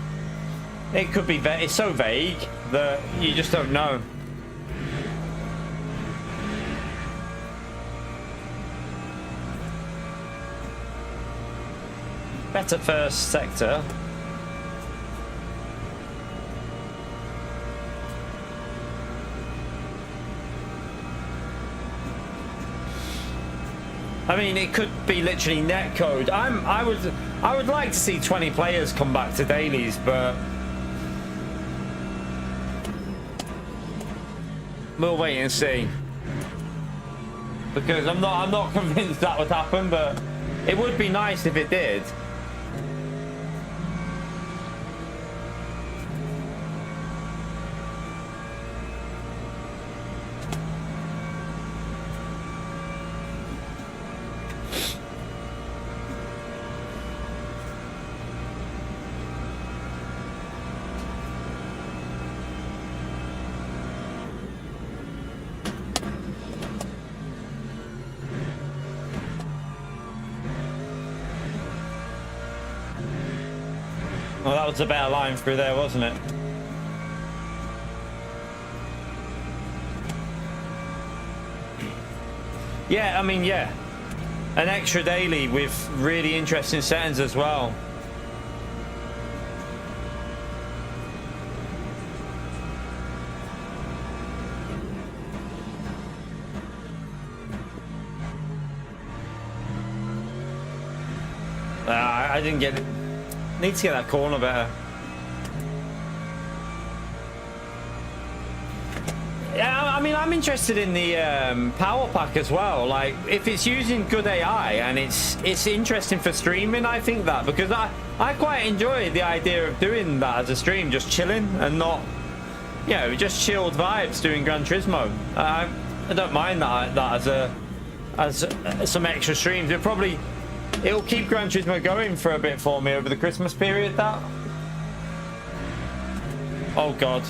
[SPEAKER 1] It could be, it's so vague that you just don't know. Better first sector. I mean, it could be literally netcode. I would like to see 20 players come back to dailies, but we'll wait and see. Because I'm not convinced that would happen, but it would be nice if it did. Well, that was a better line through there, wasn't it? Yeah, I mean, yeah. An extra daily with really interesting settings as well. I didn't get it. Need to get that corner better. Yeah, I mean, I'm interested in the power pack as well. Like, if it's using good AI and it's interesting for streaming, I think that, because I quite enjoy the idea of doing that as a stream, just chilling and not, you know, just chilled vibes doing Gran Turismo. I don't mind that as some extra streams. It'll keep Gran Turismo going for a bit for me over the Christmas period. That. Oh God.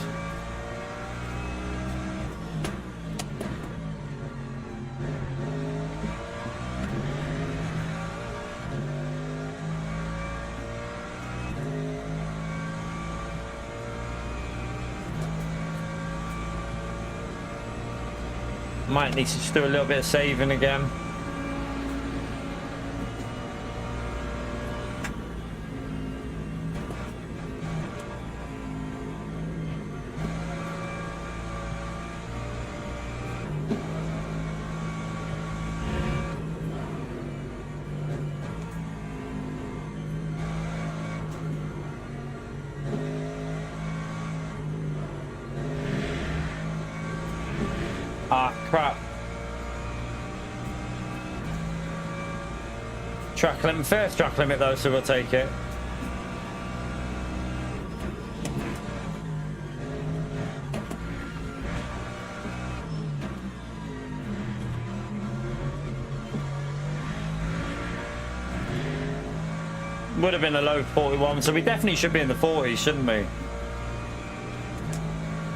[SPEAKER 1] Might need to just do a little bit of saving again. Ah, crap. Track limit, first track limit though, so we'll take it. Would have been a low 41, so we definitely should be in the 40s, shouldn't we?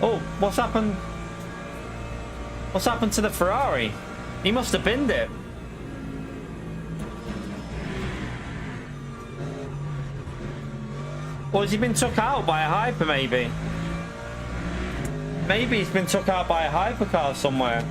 [SPEAKER 1] Oh, what's happened? What's happened to the Ferrari? He must have binned it. Or has he been took out by a hyper, maybe? Maybe he's been took out by a hypercar somewhere.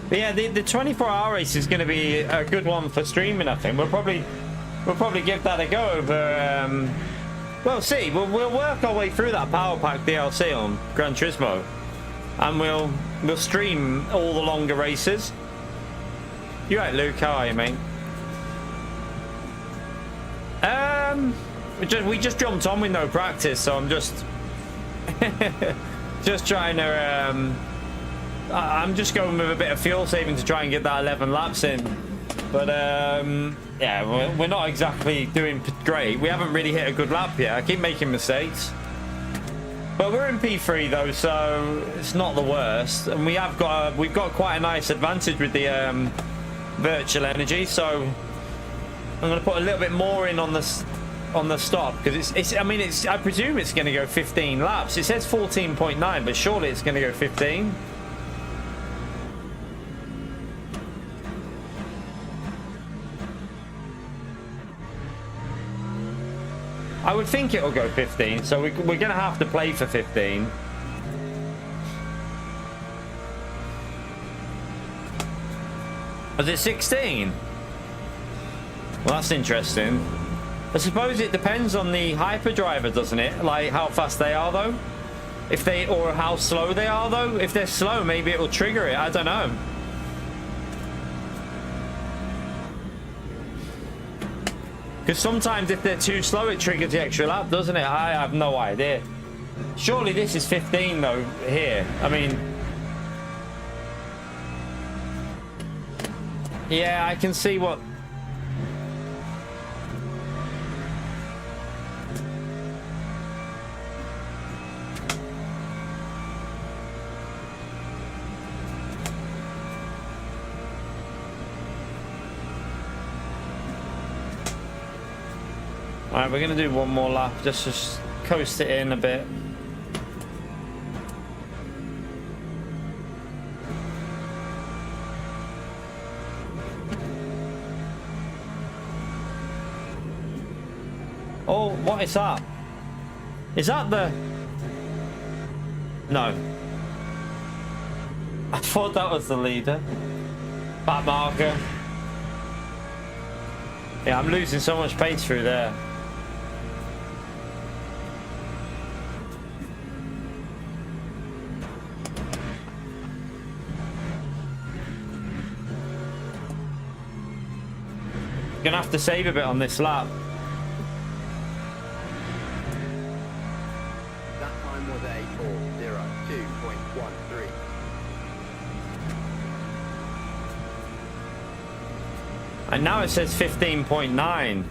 [SPEAKER 1] But yeah, the 24-hour race is going to be a good one for streaming. I think we'll probably give that a go over. We'll see. We'll work our way through that power pack DLC on Gran Turismo, and we'll stream all the longer races. You right, Luke? How are you, mate? We just jumped on with no practice, so I'm just trying to. I'm just going with a bit of fuel saving to try and get that 11 laps in. But yeah, we're not exactly doing great. We haven't really hit a good lap yet. I keep making mistakes. But we're in P3 though, so it's not the worst. And we've got quite a nice advantage with the virtual energy. So I'm going to put a little bit more in on the stop because I presume it's going to go 15 laps. It says 14.9, but surely it's going to go 15. I would think it'll go 15, so we're going to have to play for 15. Was it 16? Well, that's interesting. I suppose it depends on the hyperdriver, doesn't it? Like how fast they are, though. Or how slow they are, though. If they're slow, maybe it will trigger it. I don't know. Because sometimes if they're too slow, it triggers the extra lap, doesn't it? I have no idea. Surely this is 15, though, here. I mean... yeah, I can see what... Alright, we're going to do one more lap, just to coast it in a bit. Oh, what is that? Is that the... no. I thought that was the leader. Back marker. Yeah, I'm losing so much pace through there. Gonna have to save a bit on this lap.
[SPEAKER 3] That time was a 4:02.13.
[SPEAKER 1] And now it says 15.9.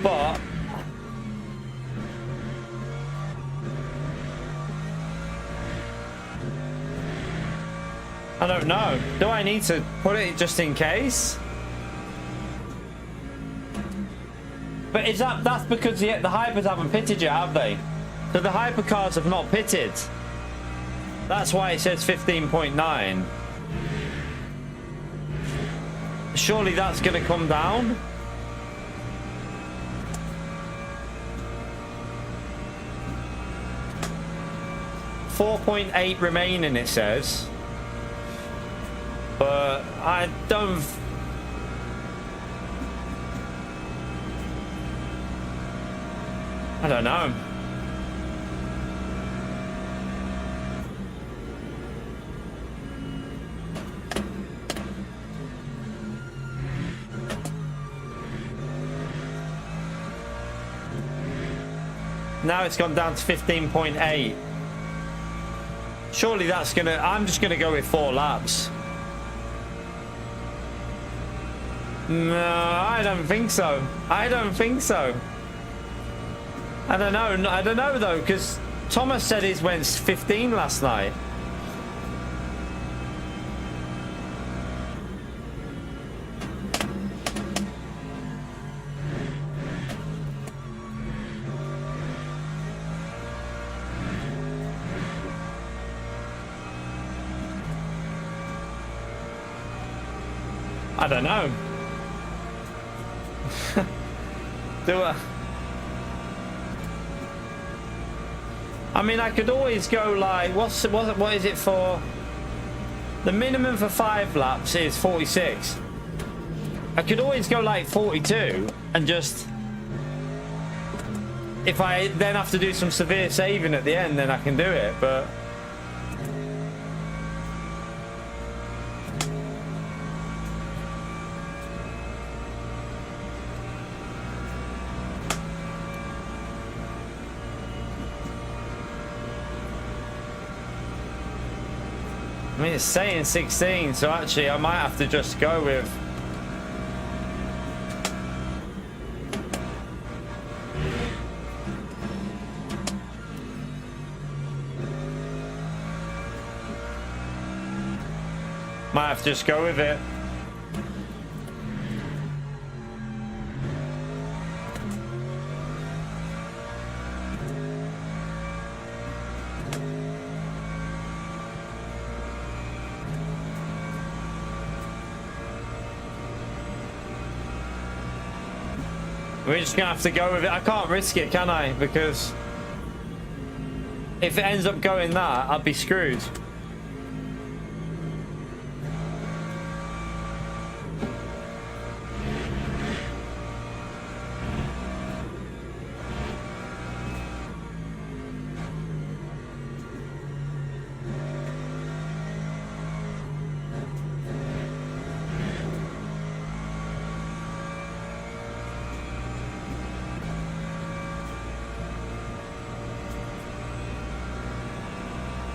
[SPEAKER 1] But I don't know. Do I need to put it just in case? But is that's because the hypers haven't pitted yet, have they? So the hypercars have not pitted. That's why it says 15.9. Surely that's going to come down. .8 remaining, it says. But I don't... I don't know. Now it's gone down to 15.8. Surely that's gonna... I'm just gonna go with 4 laps. No, I don't think so. I don't think so. I don't know. I don't know though, because Thomas said his went 15 last night. I don't know. I mean, I could always go like, what is it for? The minimum for 5 laps is 46. I could always go like 42 and just, if I then have to do some severe saving at the end, then I can do it, but I mean, it's saying 16, so actually I might have to just go with... might have to just go with it. We're just gonna have to go with it. I can't risk it, can I? Because if it ends up going that, I'd be screwed.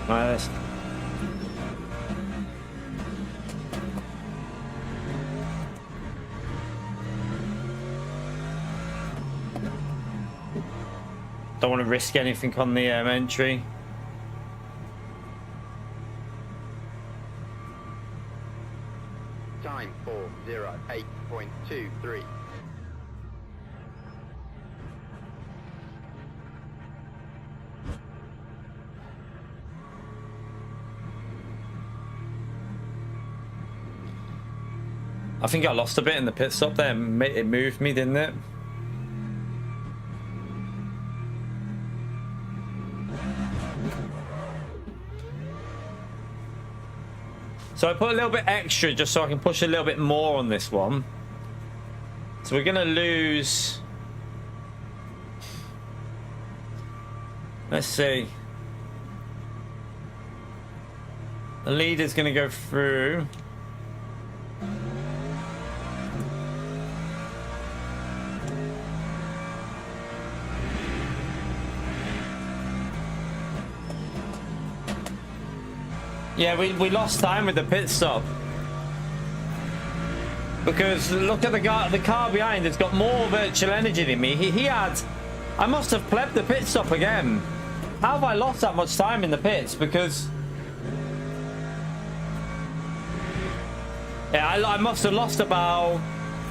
[SPEAKER 1] Nice. Don't want to risk anything on the entry.
[SPEAKER 3] Time 408.23.
[SPEAKER 1] I think I lost a bit in the pit stop there. It moved me, didn't it? So I put a little bit extra just so I can push a little bit more on this one. So we're going to lose... Let's see. The leader's going to go through. Yeah, we lost time with the pit stop. Because look at the car behind, it's got more virtual energy than me. He had... I must have plebbed the pit stop again. How have I lost that much time in the pits? Because... yeah, I must have lost about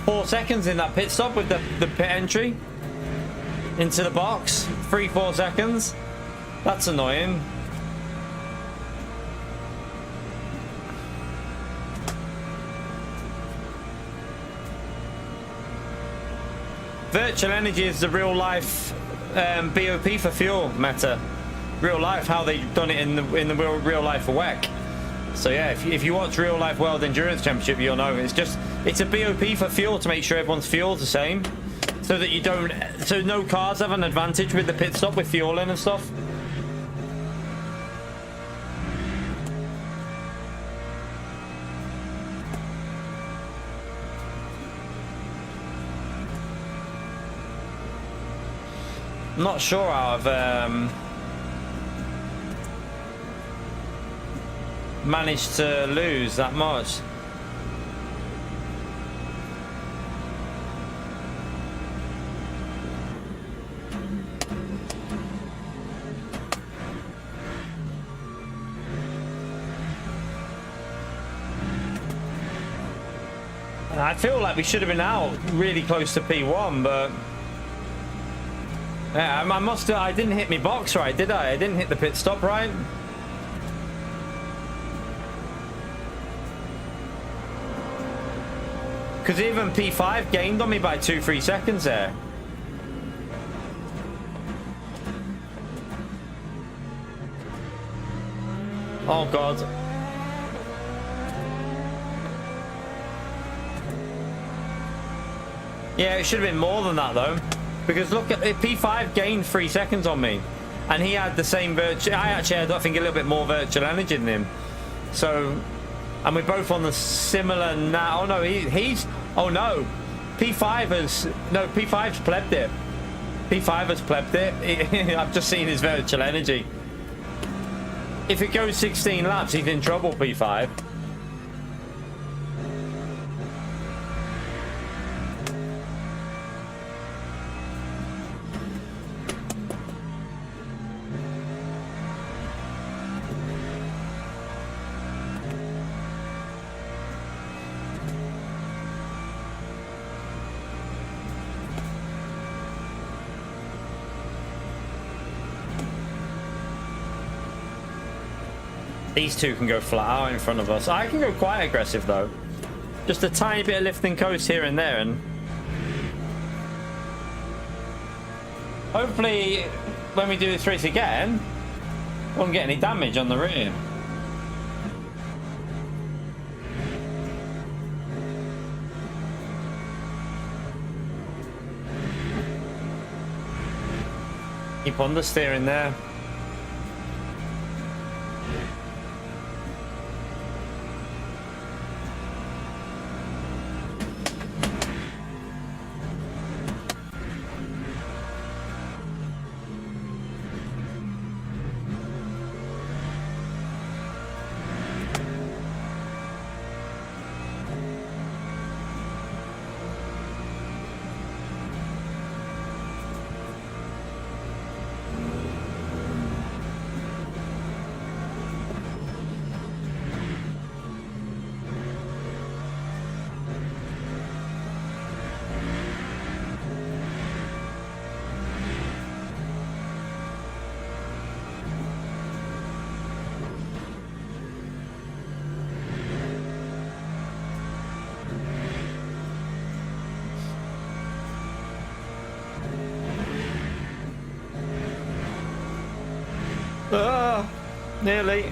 [SPEAKER 1] 4 seconds in that pit stop with the pit entry into the box. 3-4 seconds. That's annoying. Virtual energy is the real life BOP for fuel meta. Real life, how they've done it in the real life for WEC. So yeah, if you watch real life World Endurance Championship, you'll know it's a BOP for fuel to make sure everyone's fuel's the same, so that so no cars have an advantage with the pit stop with fueling and stuff. I'm not sure how I've managed to lose that much. I feel like we should have been out really close to P1, but yeah, I didn't hit my box right, did I? I didn't hit the pit stop right. Because even P5 gained on me by 2-3 seconds there. Oh God. Yeah, it should have been more than that though. Because look at P5 gained 3 seconds on me, and he had the same virtual. I actually had, I think, a little bit more virtual energy than him. So, and we're both on the similar now. Oh no, he's. Oh no, P5's plebbed it. P5 has plebbed it. I've just seen his virtual energy. If it goes 16 laps, he's in trouble. P5. These two can go flat out in front of us. I can go quite aggressive though. Just a tiny bit of lift and coast here and there, and Hopefully, when we do this race again, we won't get any damage on the rear. Keep on the steering there. Nearly.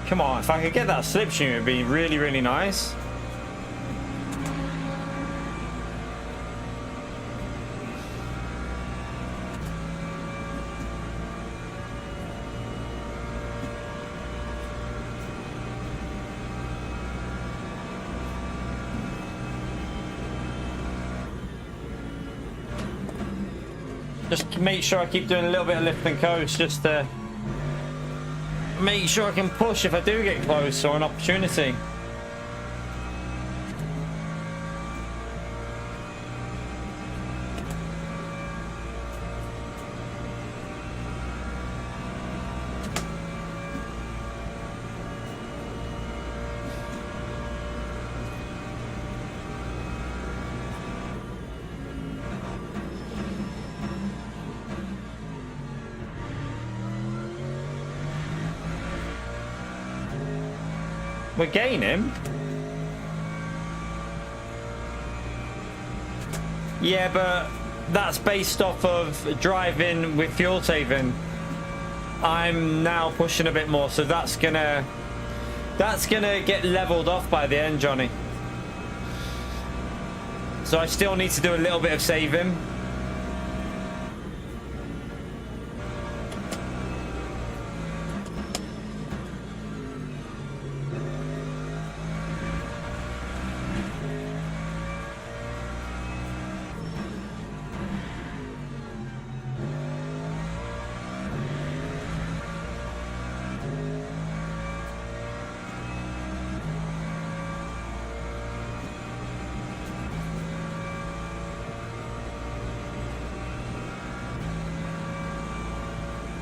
[SPEAKER 1] Come on, if I could get that slipstream, it'd be really, really nice. Just make sure I keep doing a little bit of lift and coast, just to make sure I can push if I do get close or an opportunity. We're gaining. Yeah, but that's based off of driving with fuel saving. I'm now pushing a bit more, so that's gonna get leveled off by the end, Johnny. So I still need to do a little bit of saving.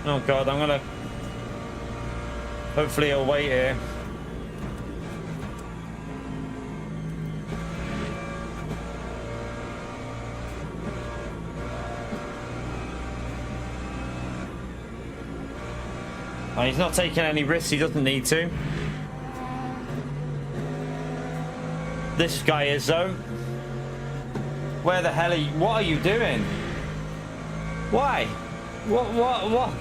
[SPEAKER 1] Oh God, I'm gonna... Hopefully he'll wait here. Oh, he's not taking any risks, he doesn't need to. This guy is though. Where the hell are you? What are you doing? Why? What?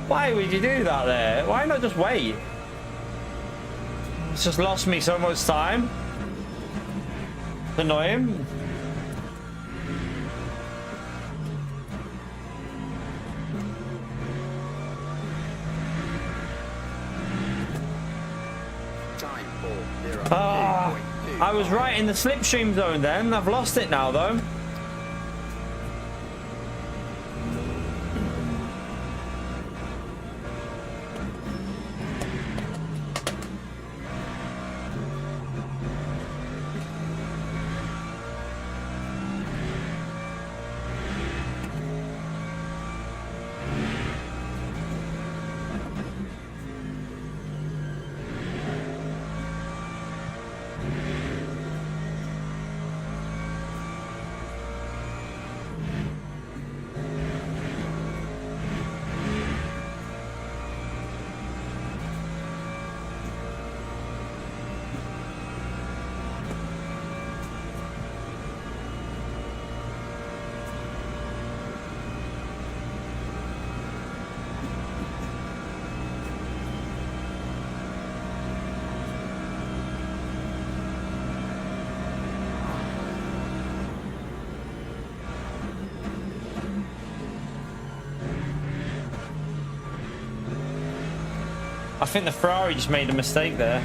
[SPEAKER 1] Why would you do that there? Why not just wait? It's just lost me so much time. It's annoying. I was right in the slipstream zone then. I've lost it now though. I think the Ferrari just made a mistake there.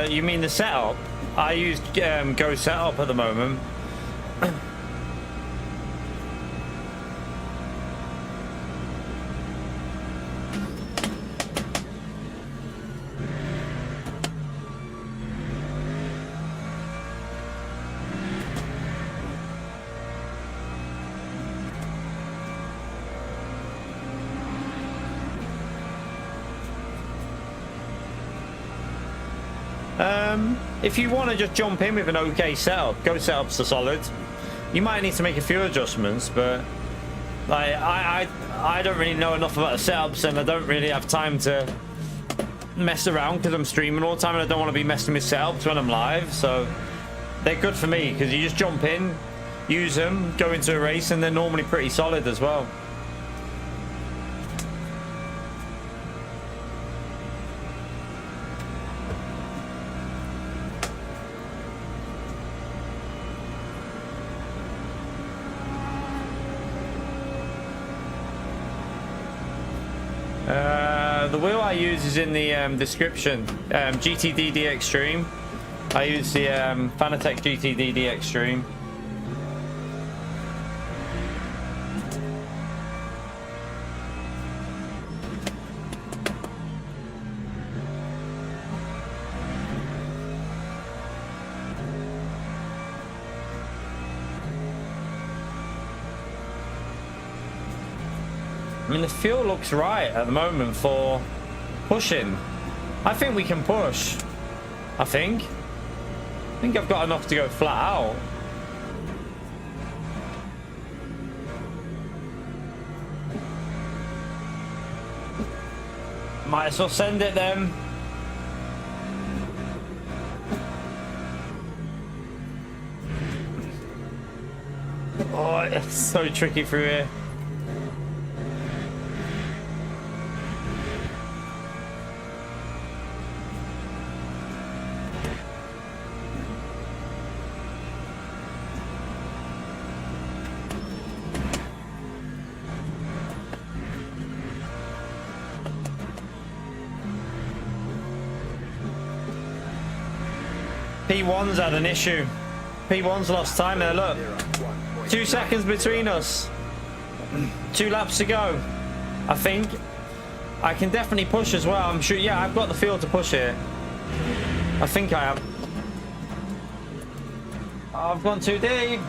[SPEAKER 1] You mean the setup? I use Go Setup at the moment. If you want to just jump in with an okay setup, Go Setup's are solid. You might need to make a few adjustments, but like I don't really know enough about the setups, and I don't really have time to mess around because I'm streaming all the time, and I don't want to be messing with setups when I'm live. So they're good for me because you just jump in, use them, go into a race, and they're normally pretty solid as well. The wheel I use is in the description. GTDD Extreme. I use the Fanatec GTDD Extreme. I mean, the fuel looks right at the moment for pushing. I think we can push. I think I've got enough to go flat out. Might as well send it then. Oh, it's so tricky through here. P1's had an issue. P1's lost time there, look. 2 seconds between us. 2 laps to go. I think. I can definitely push as well. I'm sure, yeah, I've got the feel to push here. I think I have. Oh, I've gone too deep.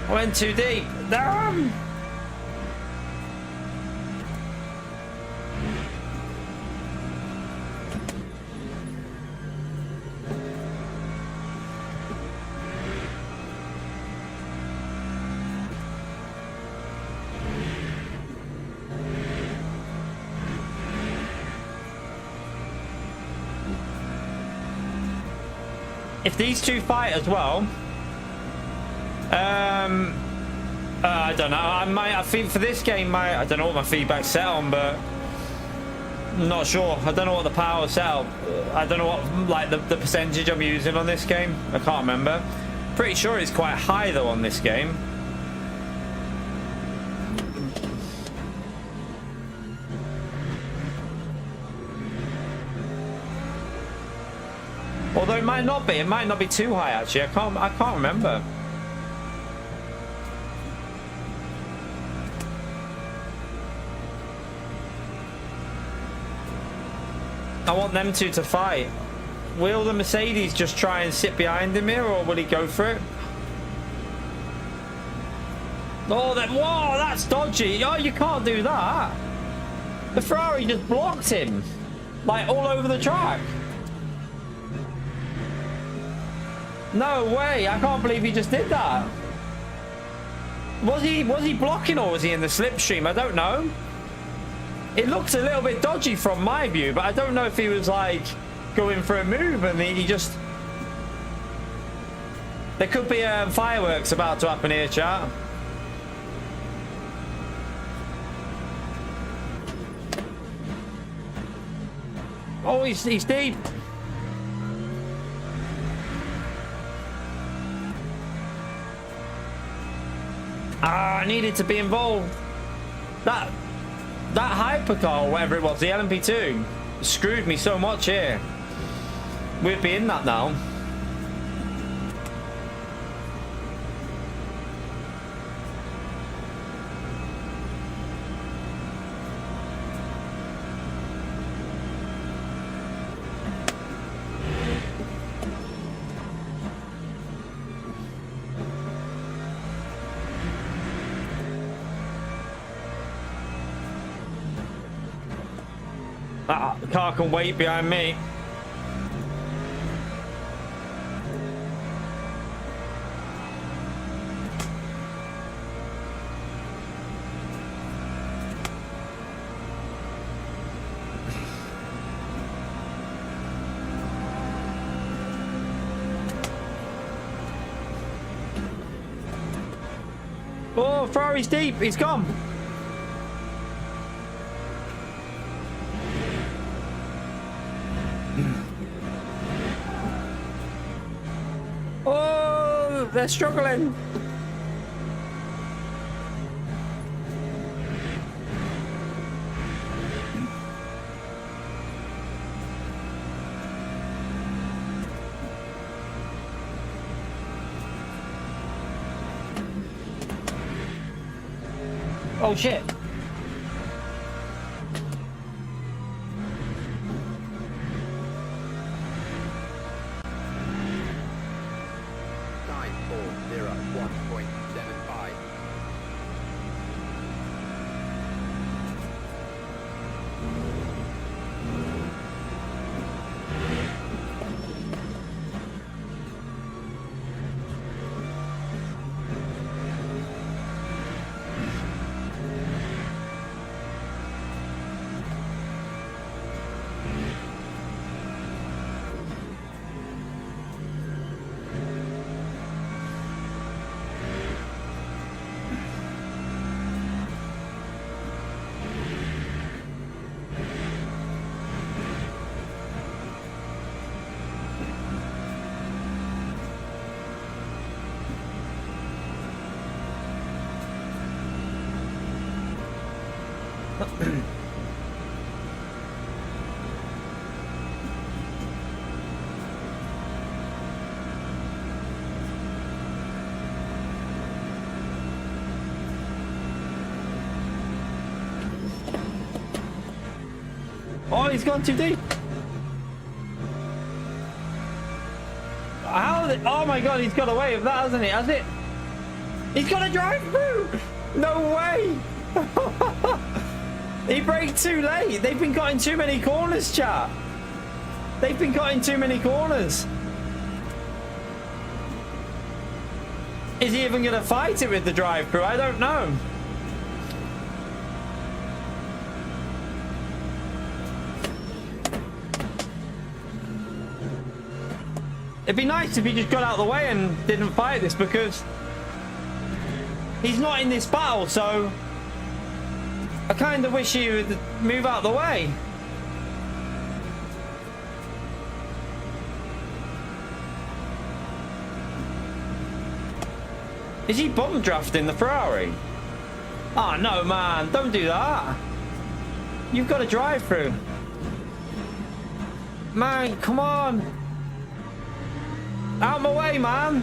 [SPEAKER 1] I went too deep. Damn! If these two fight as well, I don't know. I think for this game, I don't know what my feedback's set on, but I'm not sure. I don't know what the power set up. I don't know what like the percentage I'm using on this game. I can't remember. Pretty sure it's quite high though on this game. Although it might not be. It might not be too high actually. I can't remember. I want them two to fight. Will the Mercedes just try and sit behind him here, or will he go for it? Oh, whoa, that's dodgy. Oh, you can't do that. The Ferrari just blocked him, like all over the track. No way! I can't believe he just did that. Was he blocking, or was he in the slipstream? I don't know. It looks a little bit dodgy from my view, but I don't know if he was like going for a move and he just... There could be fireworks about to happen here, chat. Oh, he's deep. Ah, I needed to be involved. That hypercar, or whatever it was, the LMP2, screwed me so much here. We'd be in that now. That car can wait behind me. Oh, Ferrari's deep. He's gone. Oh, they're struggling. Oh shit.
[SPEAKER 3] Nine four zero 1.75.
[SPEAKER 1] Oh, he's gone too deep. Oh my god, he's got away with that, hasn't he? Has it? He's got to drive through. No way. He braked too late. They've been cutting too many corners, chat. They've been cutting too many corners. Is he even going to fight it with the drive-through? I don't know. It'd be nice if he just got out of the way and didn't fight this, because he's not in this battle, so I kind of wish he would move out of the way. Is he bomb drafting the Ferrari? Oh no, man, don't do that. You've got to drive through. Man, come on. Out my way, man.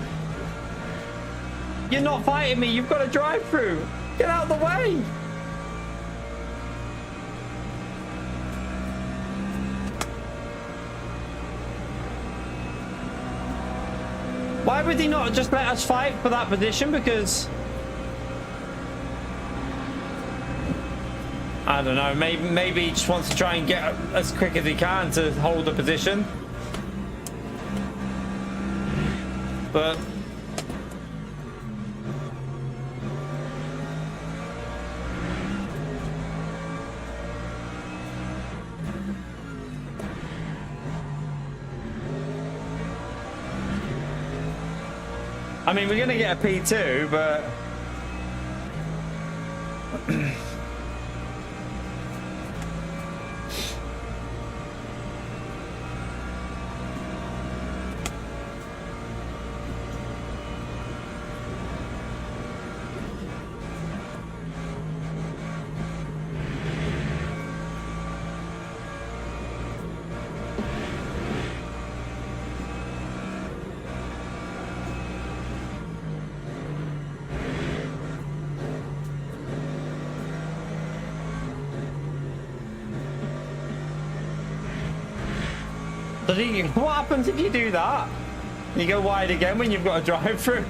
[SPEAKER 1] You're not fighting me. You've got to drive through. Get out of the way. Why would he not just let us fight for that position? Because I don't know. Maybe he just wants to try and get as quick as he can to hold the position. But I mean, we're gonna get a P2, but What happens if you do that? You go wide again when you've got a drive through.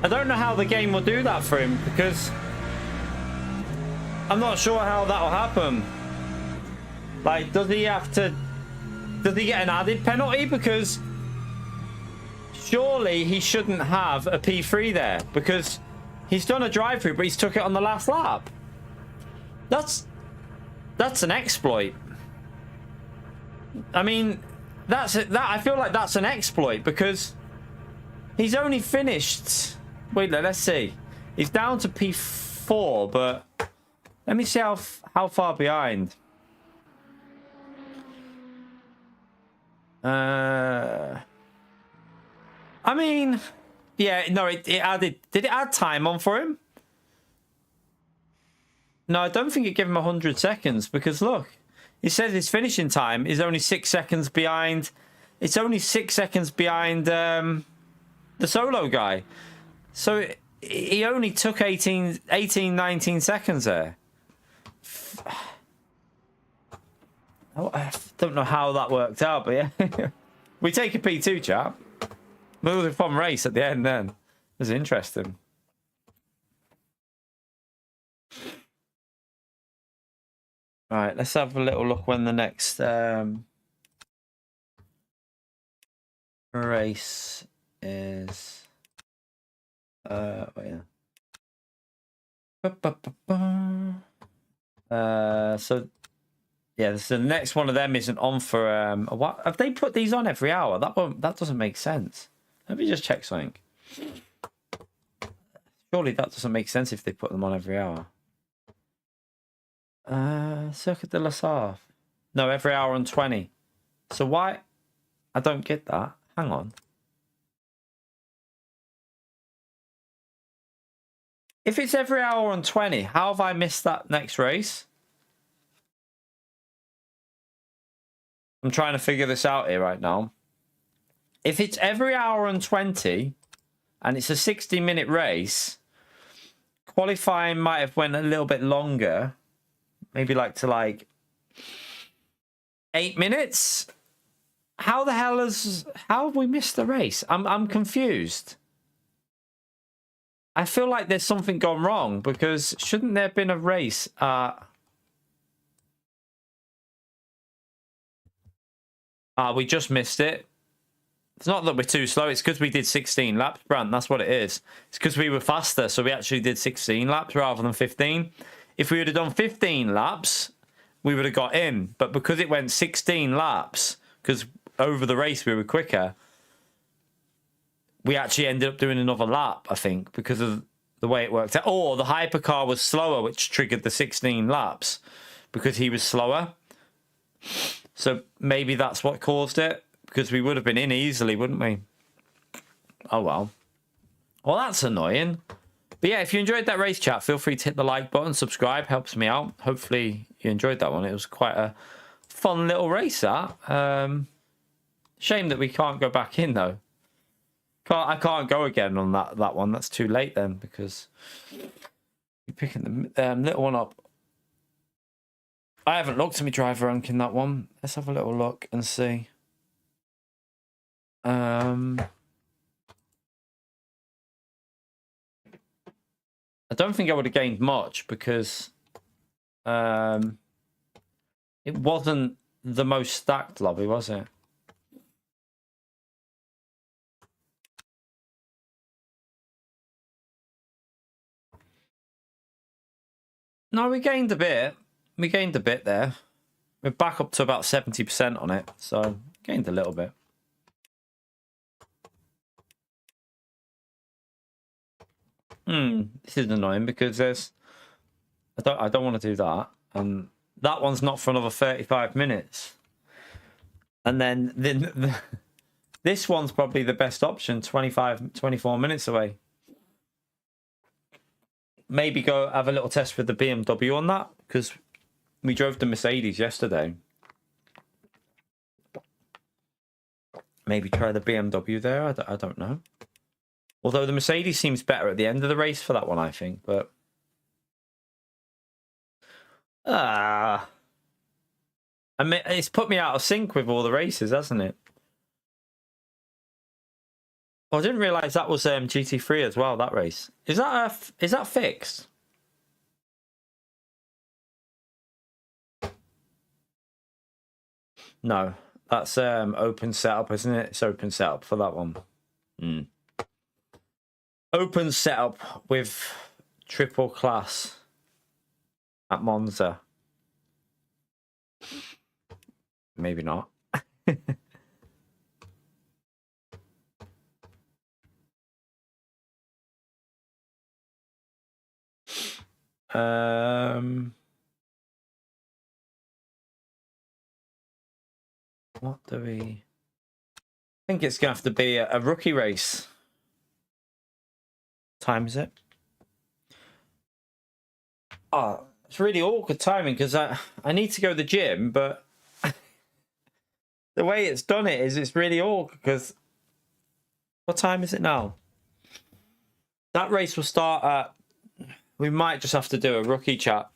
[SPEAKER 1] I don't know how the game will do that for him because I'm not sure how that will happen. Like, does he get an added penalty? Because surely he shouldn't have a P3 there because he's done a drive through, but he's took it on the last lap. That's an exploit. I mean, I feel like that's an exploit because he's only finished. Wait, let's see. He's down to P4, but let me see how far behind. I mean, yeah, no, it added. Did it add time on for him? No, I don't think it gave him 100 seconds because look, it says his finishing time is only 6 seconds behind. It's only 6 seconds behind the solo guy. So he only took 19 seconds there. I don't know how that worked out, but yeah. We take a P2, chap. It was a fun race at the end then. It was interesting. All right, let's have a little look when the next race is. Yeah. So yeah, the next one of them isn't on for what have they put these on every hour? That doesn't make sense. Let me just check something. Surely that doesn't make sense if they put them on every hour. Circuit de la Sarre. No, every hour and 20. So why? I don't get that. Hang on. If it's every hour and 20, how have I missed that next race? I'm trying to figure this out here right now. If it's every hour and 20 and it's a 60-minute race, qualifying might have went a little bit longer. Maybe to 8 minutes. How have we missed the race? I'm confused. I feel like there's something gone wrong because shouldn't there have been a race? We just missed it. It's not that we're too slow. It's because we did 16 laps, Brant. That's what it is. It's because we were faster, so we actually did 16 laps rather than 15. If we would have done 15 laps, we would have got in. But because it went 16 laps, because over the race we were quicker, we actually ended up doing another lap, I think, because of the way it worked out. Or the hypercar was slower, which triggered the 16 laps because he was slower. So maybe that's what caused it, because we would have been in easily, wouldn't we? Oh, well. Well, that's annoying. But yeah, if you enjoyed that race, chat, feel free to hit the like button, subscribe, helps me out. Hopefully you enjoyed that one. It was quite a fun little race, that. Shame that we can't go back in, though. I can't go again on that one. That's too late then, because you're picking the little one up. I haven't looked at my driver rank in that one. Let's have a little look and see. I don't think I would have gained much because it wasn't the most stacked lobby, was it? No, we gained a bit. We gained a bit there. We're back up to about 70% on it, so gained a little bit. This is annoying because there's I don't want to do that. That one's not for another 35 minutes. And then this one's probably the best option, 24 minutes away. Maybe go have a little test with the BMW on that, because we drove the Mercedes yesterday. Maybe try the BMW there. I don't know. Although the Mercedes seems better at the end of the race for that one, I think. But I mean, it's put me out of sync with all the races, hasn't it? Oh, I didn't realize that was GT3 as well. That race is that fixed? No, that's open setup, isn't it? It's open setup for that one. Open setup with triple class at Monza. Maybe not. What do we... I think it's going to have to be a rookie race. What time is it? Oh, it's really awkward timing because I need to go to the gym, but the way it's done it is it's really awkward because... What time is it now? That race will start at... We might just have to do a rookie chat.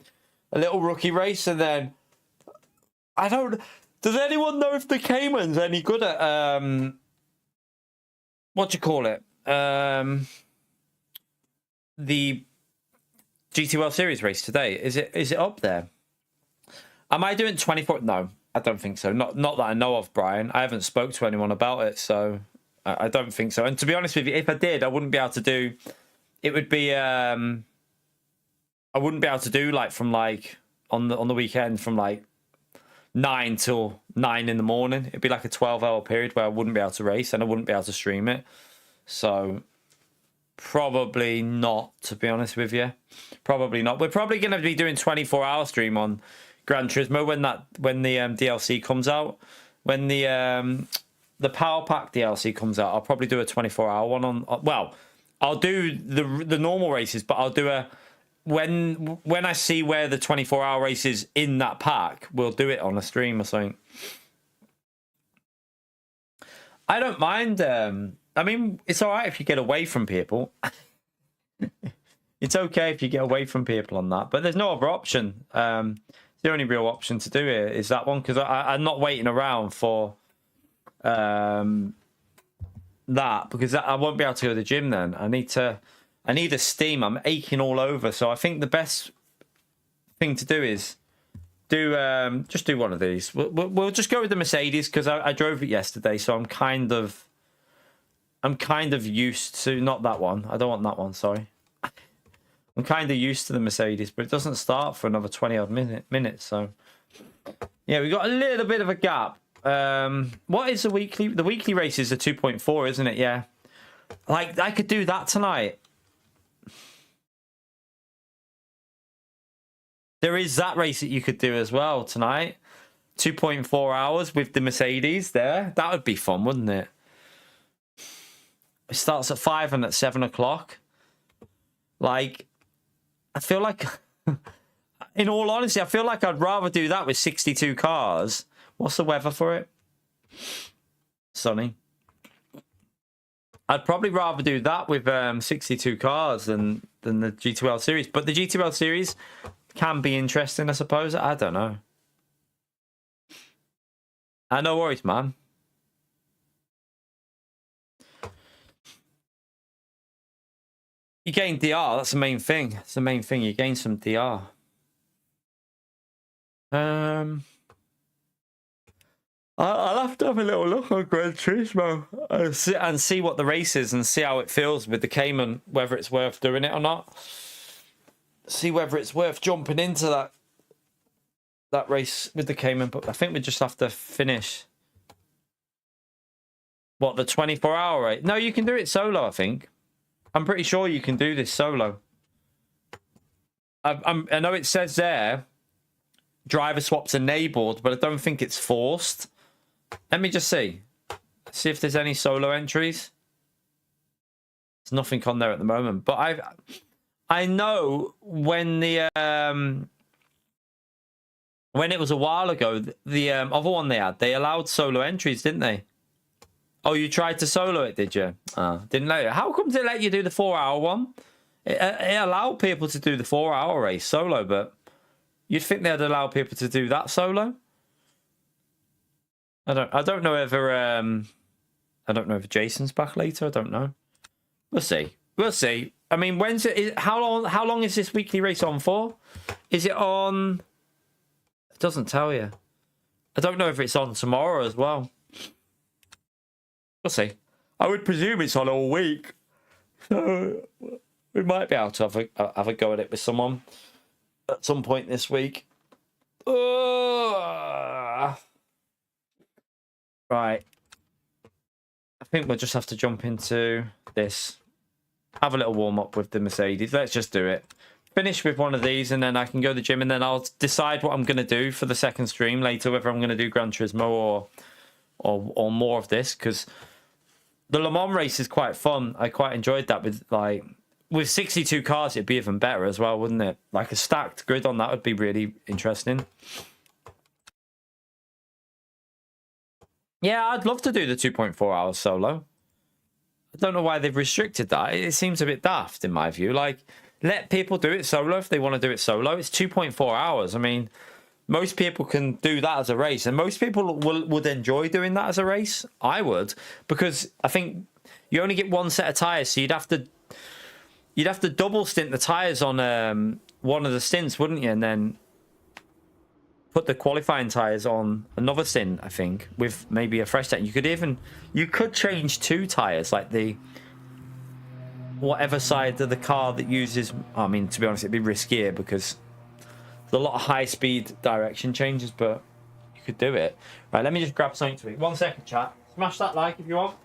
[SPEAKER 1] A little rookie race and then... I don't... Does anyone know if the Cayman's any good at... What do you call it? The GT World Series race today. Is it up there? Am I doing 24? No, I don't think so. Not that I know of, Brian. I haven't spoke to anyone about it, so I don't think so. And to be honest with you, if I did, I wouldn't be able to do... It would be... I wouldn't be able to do like from like on the weekend from like 9 till 9 in the morning. It'd be like a 12-hour period where I wouldn't be able to race and I wouldn't be able to stream it. So probably not, to be honest with you. Probably not. We're probably going to be doing 24-hour stream on Gran Turismo when the DLC comes out. When the Power Pack DLC comes out, I'll probably do a 24-hour one on. Well, I'll do the normal races, but I'll do a when I see where the 24-hour race is in that pack, we'll do it on a stream or something. I don't mind. I mean, it's all right if you get away from people. It's okay if you get away from people on that, but there's no other option. The only real option to do it is that one because I'm not waiting around for that because I won't be able to go to the gym then. I need a steam. I'm aching all over. So I think the best thing to do is just do one of these. We'll just go with the Mercedes because I drove it yesterday. So I'm kind of used to not that one. I don't want that one. Sorry. I'm kind of used to the Mercedes, but it doesn't start for another 20 odd minutes. So yeah, we got a little bit of a gap. What is the weekly? The weekly race is a 2.4, isn't it? Yeah. Like I could do that tonight. There is that race that you could do as well tonight. 2.4 hours with the Mercedes there. That would be fun, wouldn't it? It starts at 5 and at 7 o'clock. Like, I feel like, in all honesty, I feel like I'd rather do that with 62 cars. What's the weather for it? Sunny. I'd probably rather do that with 62 cars than the GT Series. But the GT Series can be interesting, I suppose. I don't know. No worries, man. You gain DR. That's the main thing. That's the main thing. You gain some DR. I'll have to have a little look on Gran Turismo and see what the race is and see how it feels with the Cayman, whether it's worth doing it or not. See whether it's worth jumping into that race with the Cayman. But I think we just have to finish what, the 24-hour race. No, you can do it solo. I think. I'm pretty sure you can do this solo. I know it says there driver swaps enabled, but I don't think it's forced. Let me just see if there's any solo entries. There's nothing on there at the moment, but I know when the when it was a while ago, the other one they allowed solo entries, didn't they? Oh, you tried to solo it, did you? Didn't let you. How come they let you do the 4-hour one? It allowed people to do the 4-hour race solo, but you'd think they'd allow people to do that solo. I don't know if Jason's back later. I don't know. We'll see. We'll see. I mean, when's it? How long is this weekly race on for? Is it on? It doesn't tell you. I don't know if it's on tomorrow as well. We'll see. I would presume it's on all week. So we might be able to have a go at it with someone at some point this week. Right. I think we'll just have to jump into this. Have a little warm up with the Mercedes. Let's just do it. Finish with one of these and then I can go to the gym and then I'll decide what I'm going to do for the second stream later, whether I'm going to do Gran Turismo or more of this, because the Le Mans race is quite fun. I quite enjoyed that with 62 cars. It'd be even better as well, wouldn't it? Like a stacked grid on that would be really interesting. Yeah, I'd love to do the 2.4 hours solo. I don't know why they've restricted that. It seems a bit daft in my view. Like, let people do it solo if they want to do it solo. It's 2.4 hours. I mean, most people can do that as a race, and most people would enjoy doing that as a race. I would, because I think you only get one set of tires, so you'd have to double stint the tires on one of the stints, wouldn't you? And then put the qualifying tires on another stint, I think, with maybe a fresh set. You could change 2 tires, like the whatever side of the car that uses. I mean, to be honest, it'd be riskier because there's a lot of high-speed direction changes, but you could do it. Right, let me just grab something to eat. 1 second, chat. Smash that like if you want.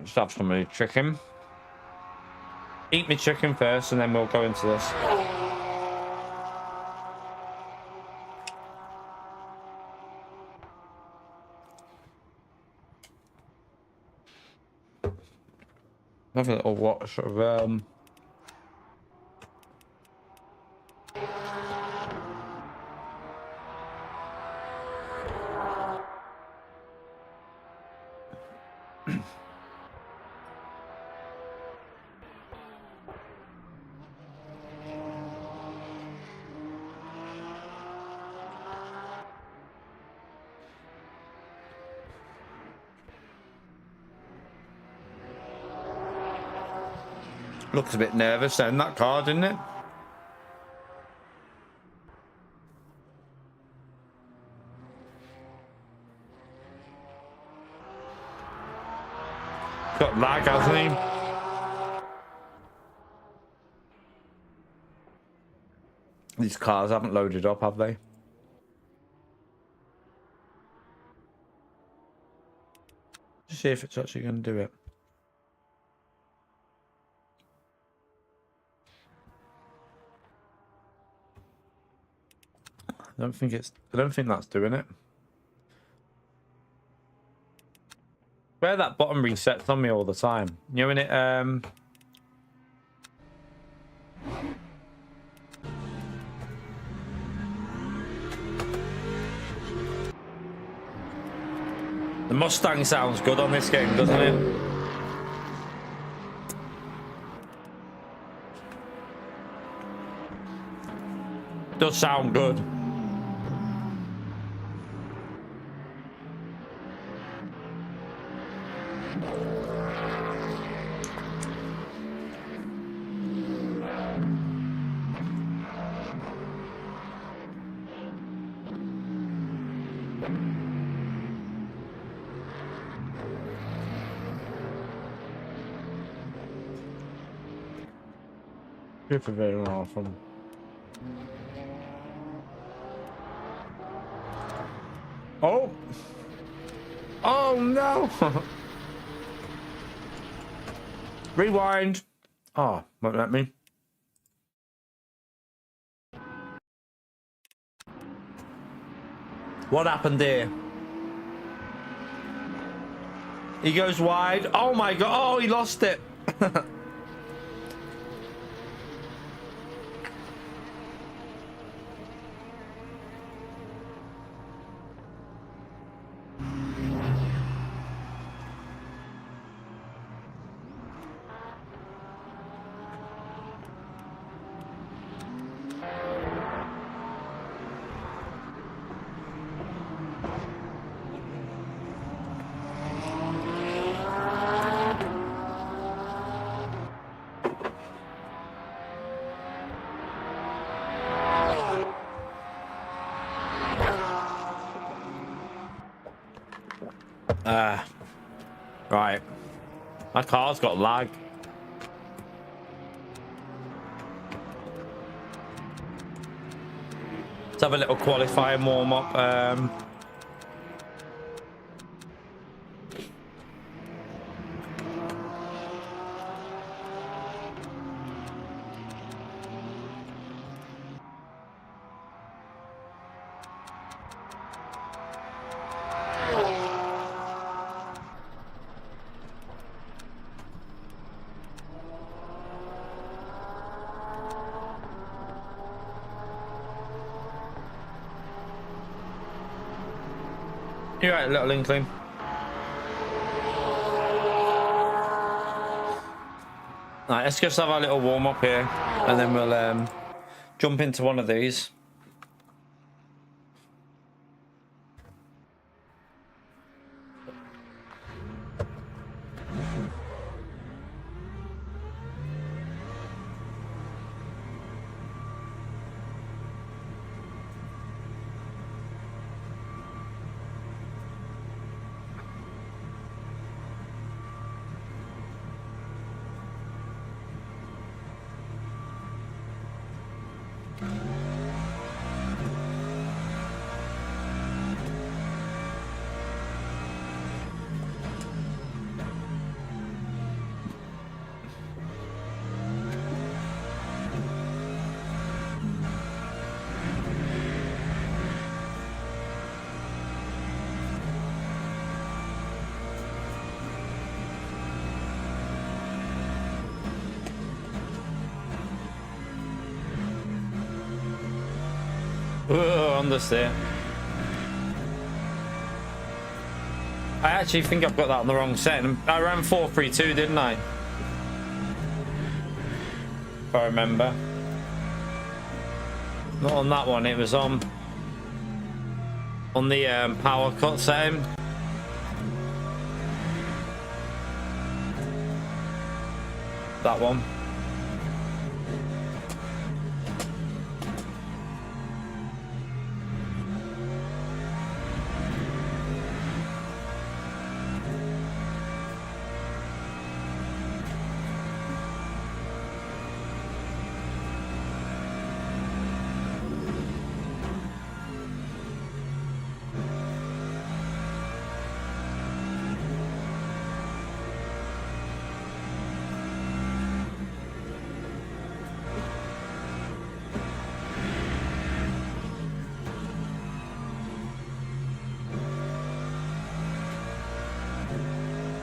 [SPEAKER 1] Just have some of the chicken. Eat my chicken first, and then we'll go into this. Have a little watch of looks a bit nervous in that car, didn't it? Got lag, hasn't he? These cars haven't loaded up, have they? Let's see if it's actually going to do it. I don't think that's doing it. Where that bottom resets on me all the time. You know when it the Mustang sounds good on this game, doesn't it? Does sound good. Super very awesome. Oh! Oh no! Rewind. Oh, won't let me. What happened there? He goes wide. Oh my god! Oh, he lost it. Right. My car's got lag. Let's have a little qualifying warm up. You're right, little inkling. Right, let's just have a little warm up here, and then we'll jump into one of these. Understand. I actually think I've got that on the wrong setting. I ran 432, didn't I? If I remember. Not on that one, it was on the power cut setting. That one.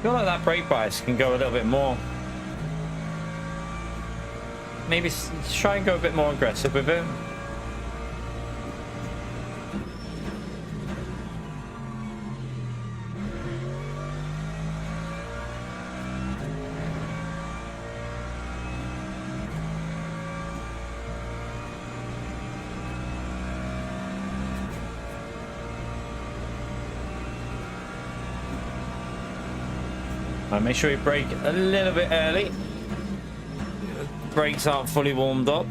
[SPEAKER 1] feel like that brake bias can go a little bit more. Maybe try and go a bit more aggressive with it. Make sure you brake a little bit early. Brakes aren't fully warmed up.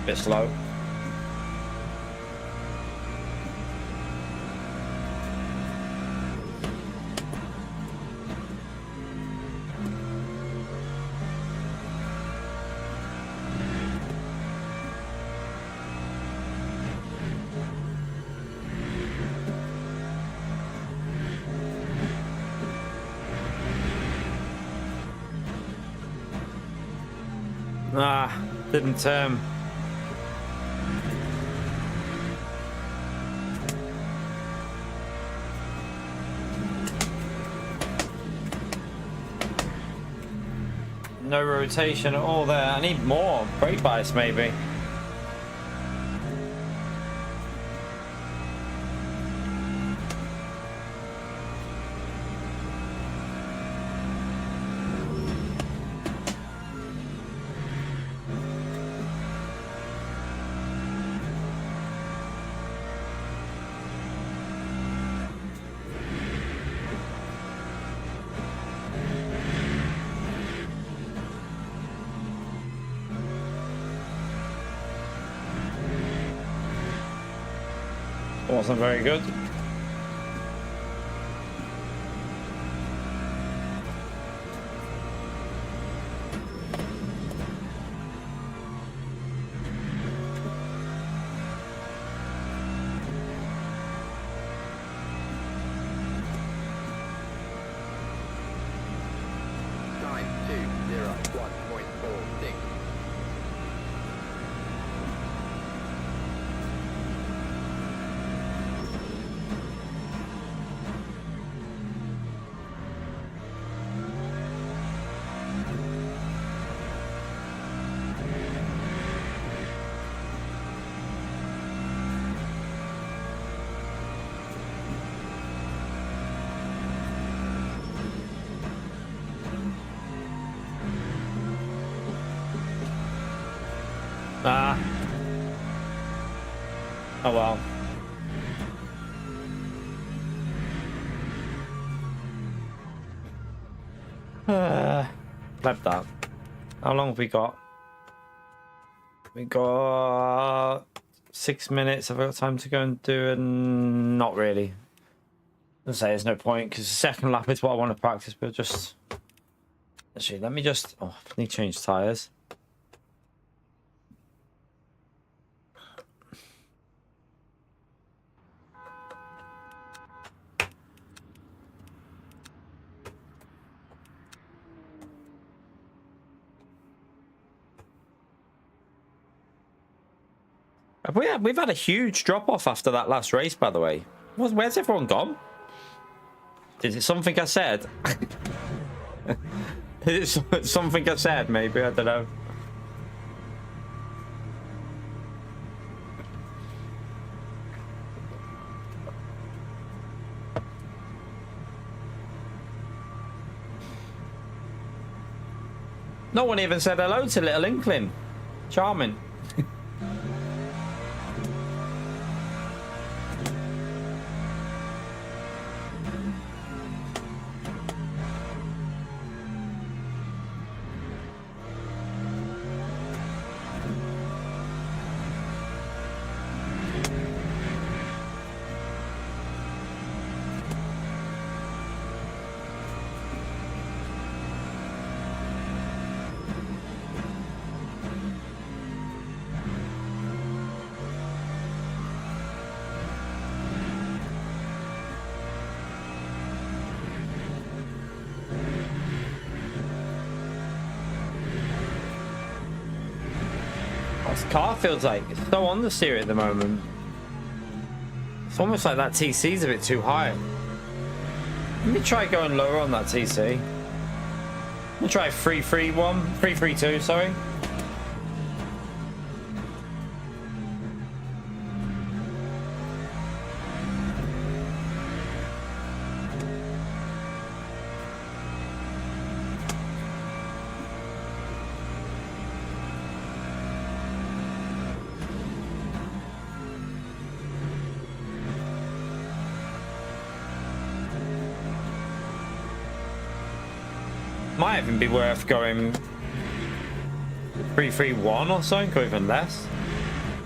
[SPEAKER 1] Bit slow. Ah, didn't no rotation at all there. I need more brake bias maybe. Wasn't very good.
[SPEAKER 3] Time 201.46.
[SPEAKER 1] Ah. Oh well. Left that. How long have we got? We got 6 minutes. Have I got time to go and do it? Not really. I'll say there's no point because the second lap is what I want to practice, but just actually let me just I need to change tires. We've had a huge drop-off after that last race, by the way. Where's everyone gone? Is it something I said? Is it something I said, maybe? I don't know. No one even said hello to Little Inkling. Charming. This car feels like it's so understeer at the moment. It's almost like that TC's a bit too high. Let me try going lower on that TC. Let me try 331, 332, sorry. Might even be worth going 331 or something, or even less.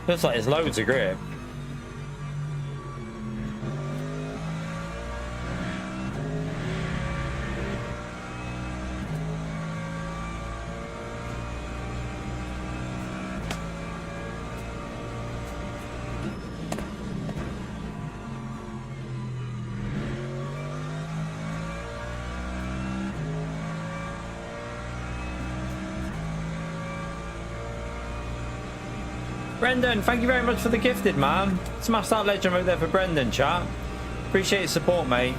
[SPEAKER 1] Looks like there's loads of grip. Brendan, thank you very much for the gifted, man. Smash that legend right there for Brendan, chat. Appreciate your support, mate.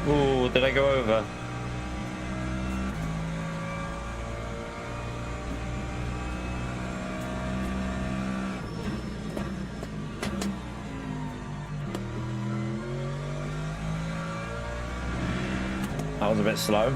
[SPEAKER 1] Ooh, did I go over? That was a bit slow.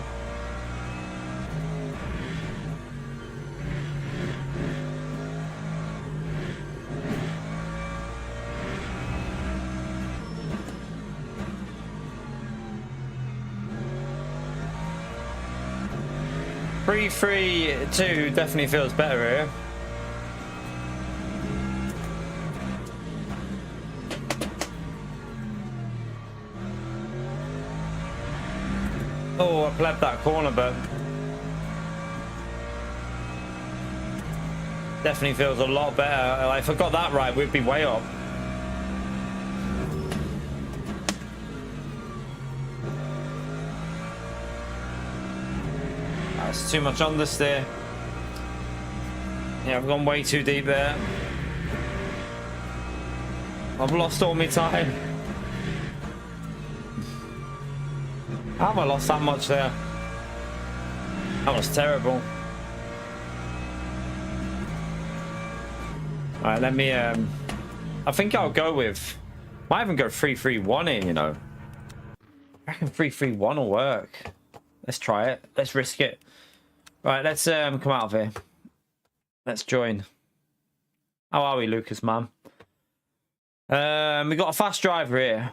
[SPEAKER 1] Three, 2 definitely feels better here. Oh, I plebbed that corner, but definitely feels a lot better. Like, if I got that right, we'd be way up. That's too much understeer. Yeah, I've gone way too deep there. I've lost all my time. How have I lost that much there? That was terrible. Alright, let me I think I'll go with, might even go 331 in, you know. I reckon 331 will work. Let's try it. Let's risk it. Right, let's come out of here. Let's join. How are we, Lucas, man? We got a fast driver here.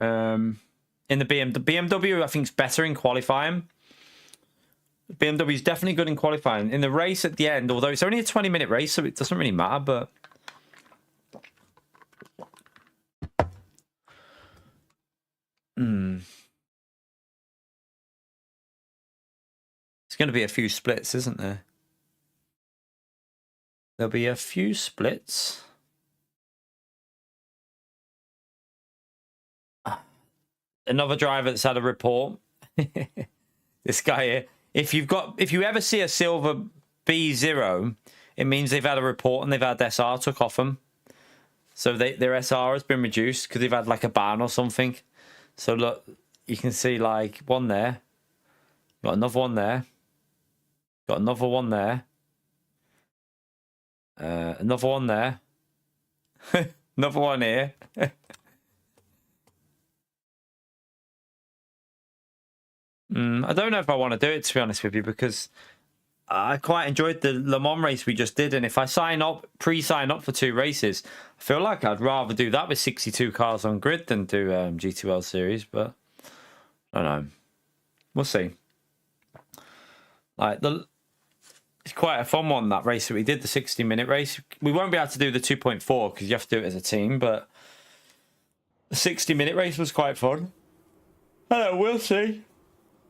[SPEAKER 1] In the BMW, I think is better in qualifying. BMW is definitely good in qualifying. In the race at the end, although it's only a 20-minute race, so it doesn't really matter, but it's going to be a few splits, isn't there? There'll be a few splits. Another driver that's had a report. This guy here. If you ever see a silver B0, it means they've had a report and they've had SR took off them. So their SR has been reduced because they've had like a ban or something. So look, you can see like one there. Got another one there. Got another one there. Another one there. Another one here. I don't know if I want to do it, to be honest with you, because I quite enjoyed the Le Mans race we just did. And if I pre-sign up for 2 races, I feel like I'd rather do that with 62 cars on grid than do G2L series. But I don't know. We'll see. Like it's quite a fun one, that race that we did, the 60-minute race. We won't be able to do the 2.4 because you have to do it as a team, but the 60-minute race was quite fun. I don't know, we'll see.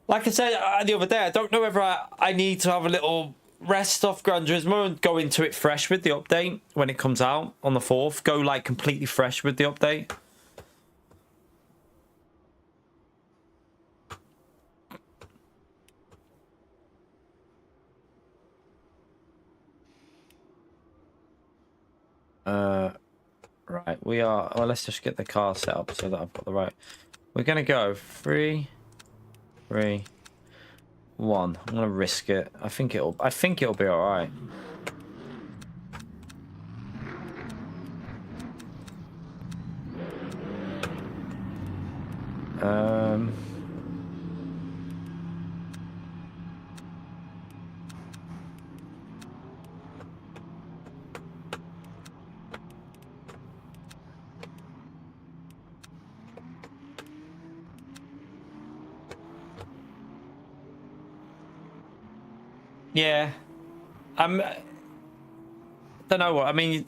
[SPEAKER 1] Like I said the other day, I don't know whether I need to have a little rest off Gran Turismo and go into it fresh with the update when it comes out on the 4th. Go like completely fresh with the update. Right, we are. Well, let's just get the car set up so that I've got the right. We're gonna go 3, 3, 1. I'm gonna risk it. I think it'll be all right. Yeah, don't know what I mean.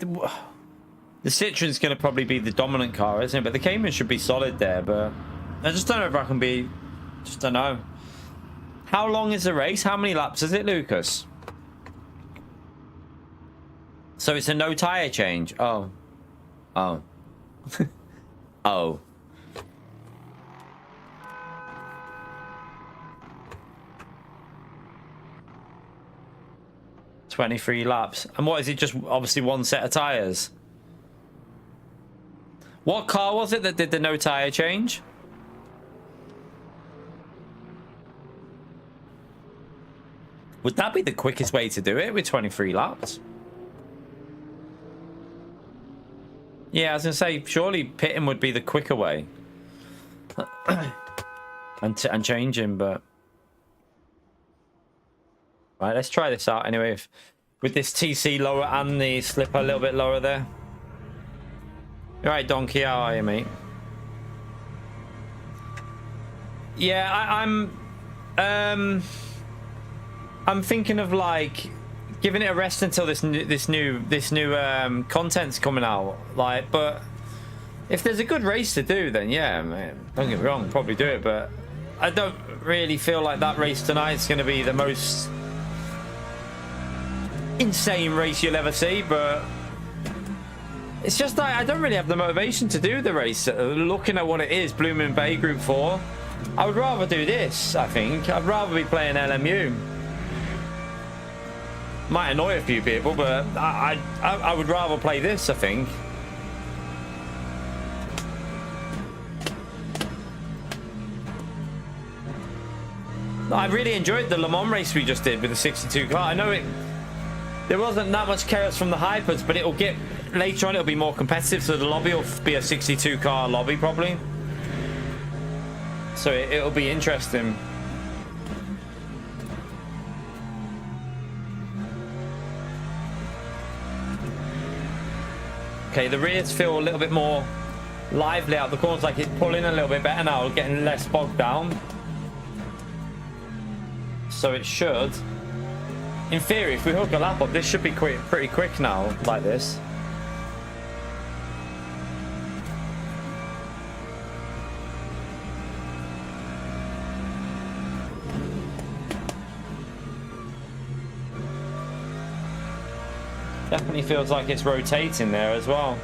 [SPEAKER 1] The Citroen's going to probably be the dominant car, isn't it? But the Cayman should be solid there. But I just don't know if I can be. Just don't know. How long is the race? How many laps is it, Lucas? So it's a no tire change. Oh, oh, oh. 23 laps. And what is it? Just obviously one set of tires. What car was it that did the no tire change? Would that be the quickest way to do it with 23 laps? Yeah, I was gonna say surely pitting would be the quicker way. and changing, but right, let's try this out anyway. With this TC lower and the slipper a little bit lower there. All right, Donkey, how are you, mate? Yeah, I'm thinking of like giving it a rest until this new content's coming out. Like, but if there's a good race to do, then yeah, man, don't get me wrong, probably do it. But I don't really feel like that race tonight is going to be the most insane race you'll ever see. But it's just that I don't really have the motivation to do the race. Looking at what it is, Blue Moon Bay Group 4, I would rather do this. I think I'd rather be playing LMU. Might annoy a few people, but I would rather play this, I think. I really enjoyed the Le Mans race we just did with the 62 car. I know there wasn't that much chaos from the hypers, but it'll get later on. It'll be more competitive, so the lobby will be a 62 car lobby probably. So it'll be interesting. Okay, the rears feel a little bit more lively out the corners, like it's pulling a little bit better now, getting less bogged down. So it should, in theory, if we hook a lap up, this should be pretty quick now, like this. Definitely feels like it's rotating there as well.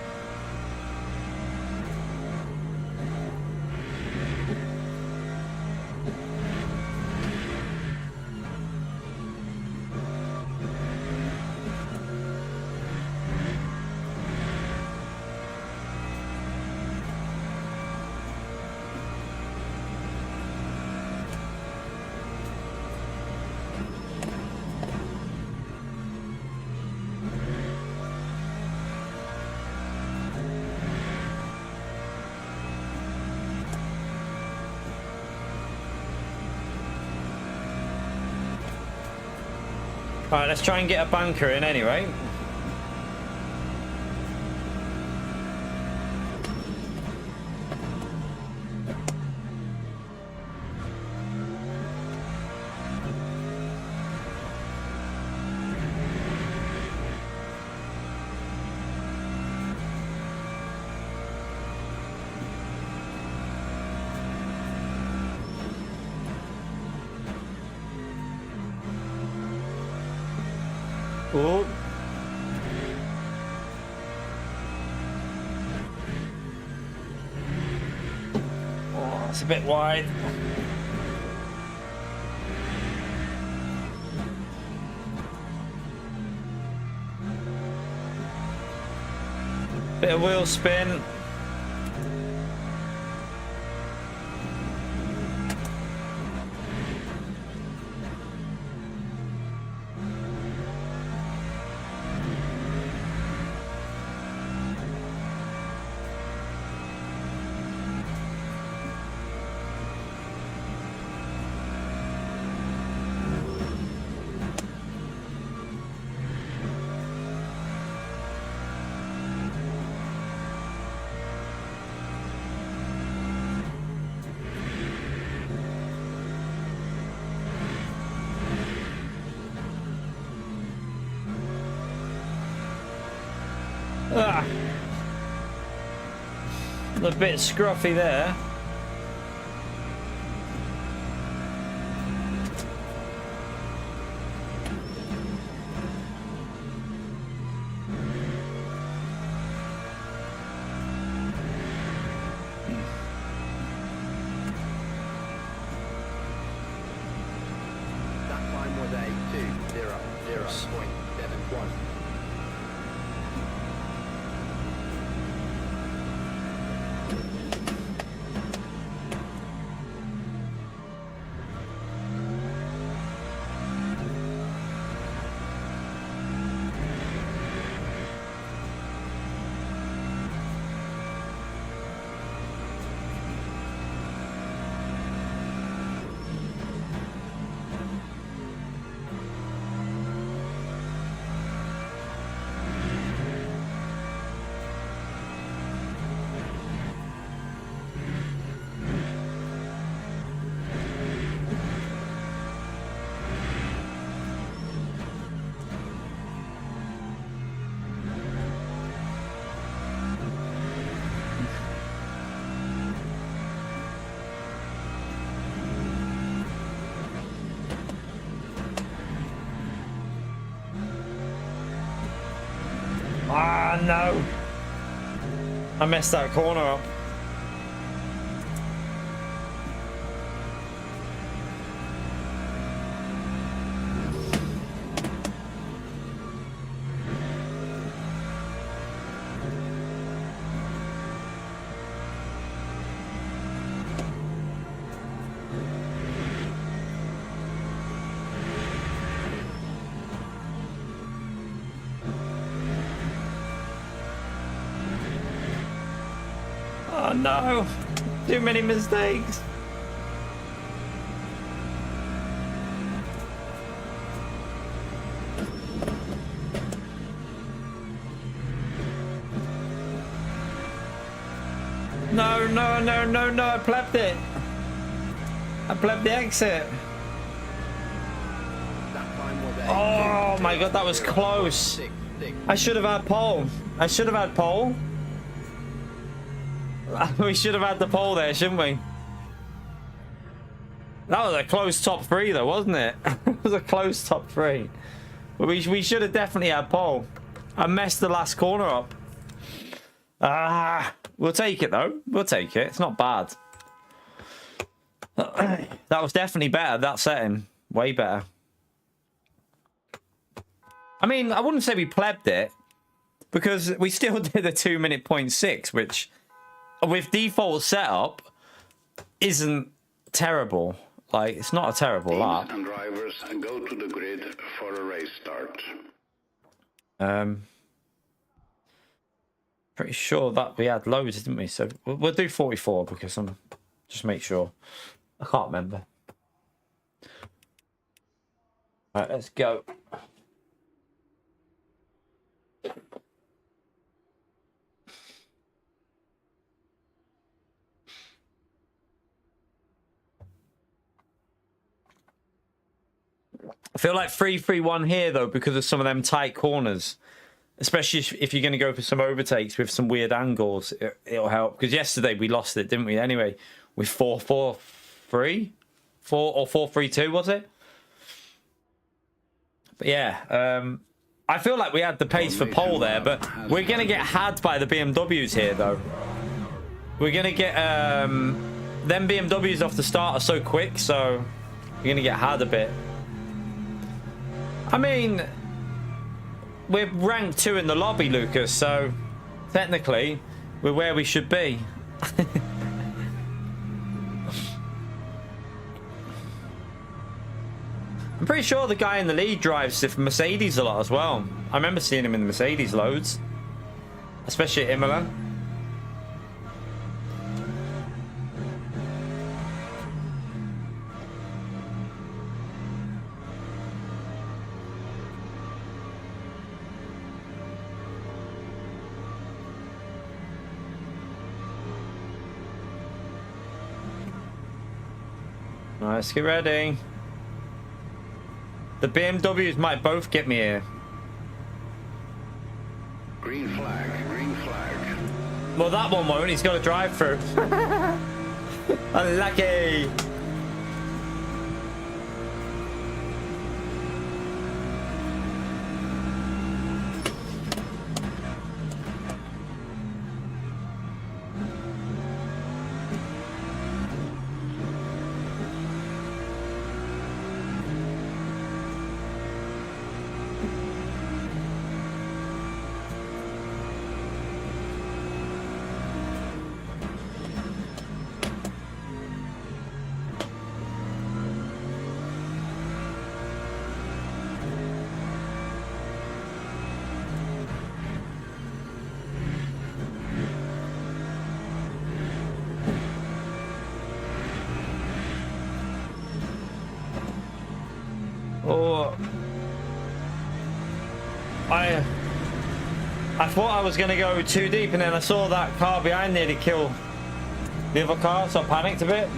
[SPEAKER 1] All right, let's try and get a banker in anyway. Oh. Oh, it's a bit wide. Bit of wheel spin. Ah. A bit scruffy there.
[SPEAKER 3] That time was a 2:00.71.
[SPEAKER 1] Ah, no. I messed that corner up. Oh no, too many mistakes. No, no, no, no, no, I plebbed it. I plebbed the exit.
[SPEAKER 3] That time was a
[SPEAKER 1] Oh my god, that was close.
[SPEAKER 3] 2:00.66.
[SPEAKER 1] I should have had pole. I should have had pole. We should have had the pole there, shouldn't we? That was a close top three though, wasn't it? It was a close top three. But we should have definitely had pole. I messed the last corner up. Ah, we'll take it though. We'll take it. It's not bad. That was definitely better, that setting. Way better. I mean, I wouldn't say we plebbed it, because we still did a 2:minute 0.6, which with default setup isn't terrible. Like, it's not a terrible
[SPEAKER 2] Teams
[SPEAKER 1] lap.
[SPEAKER 2] and drivers go to the grid for a race start.
[SPEAKER 1] Pretty sure that we had loads, didn't we? So we'll do 44 because I'm just make sure. I can't remember. All right, let's go. I feel like 3-3-1 here though because of some of them tight corners, especially if you're going to go for some overtakes with some weird angles. It'll help, because yesterday we lost it, didn't we? Anyway, with 4-4-3, 4 or 4-3-2 was it? But yeah, I feel like we had the pace for pole there, but we're going to get had by the BMWs here, though. We're going to get... them BMWs off the start are so quick, so we're going to get had a bit. I mean, we're ranked 2 in the lobby, Lucas, so technically we're where we should be. I'm pretty sure the guy in the lead drives the Mercedes a lot as well. I remember seeing him in the Mercedes loads, especially at Imola. Nice, get ready. The BMWs might both get me here.
[SPEAKER 2] Green flag, green flag.
[SPEAKER 1] Well, that one won't. He's got to drive through. Unlucky. Oh, I thought I was going to go too deep, and then I saw that car behind nearly kill the other car, so I panicked a bit.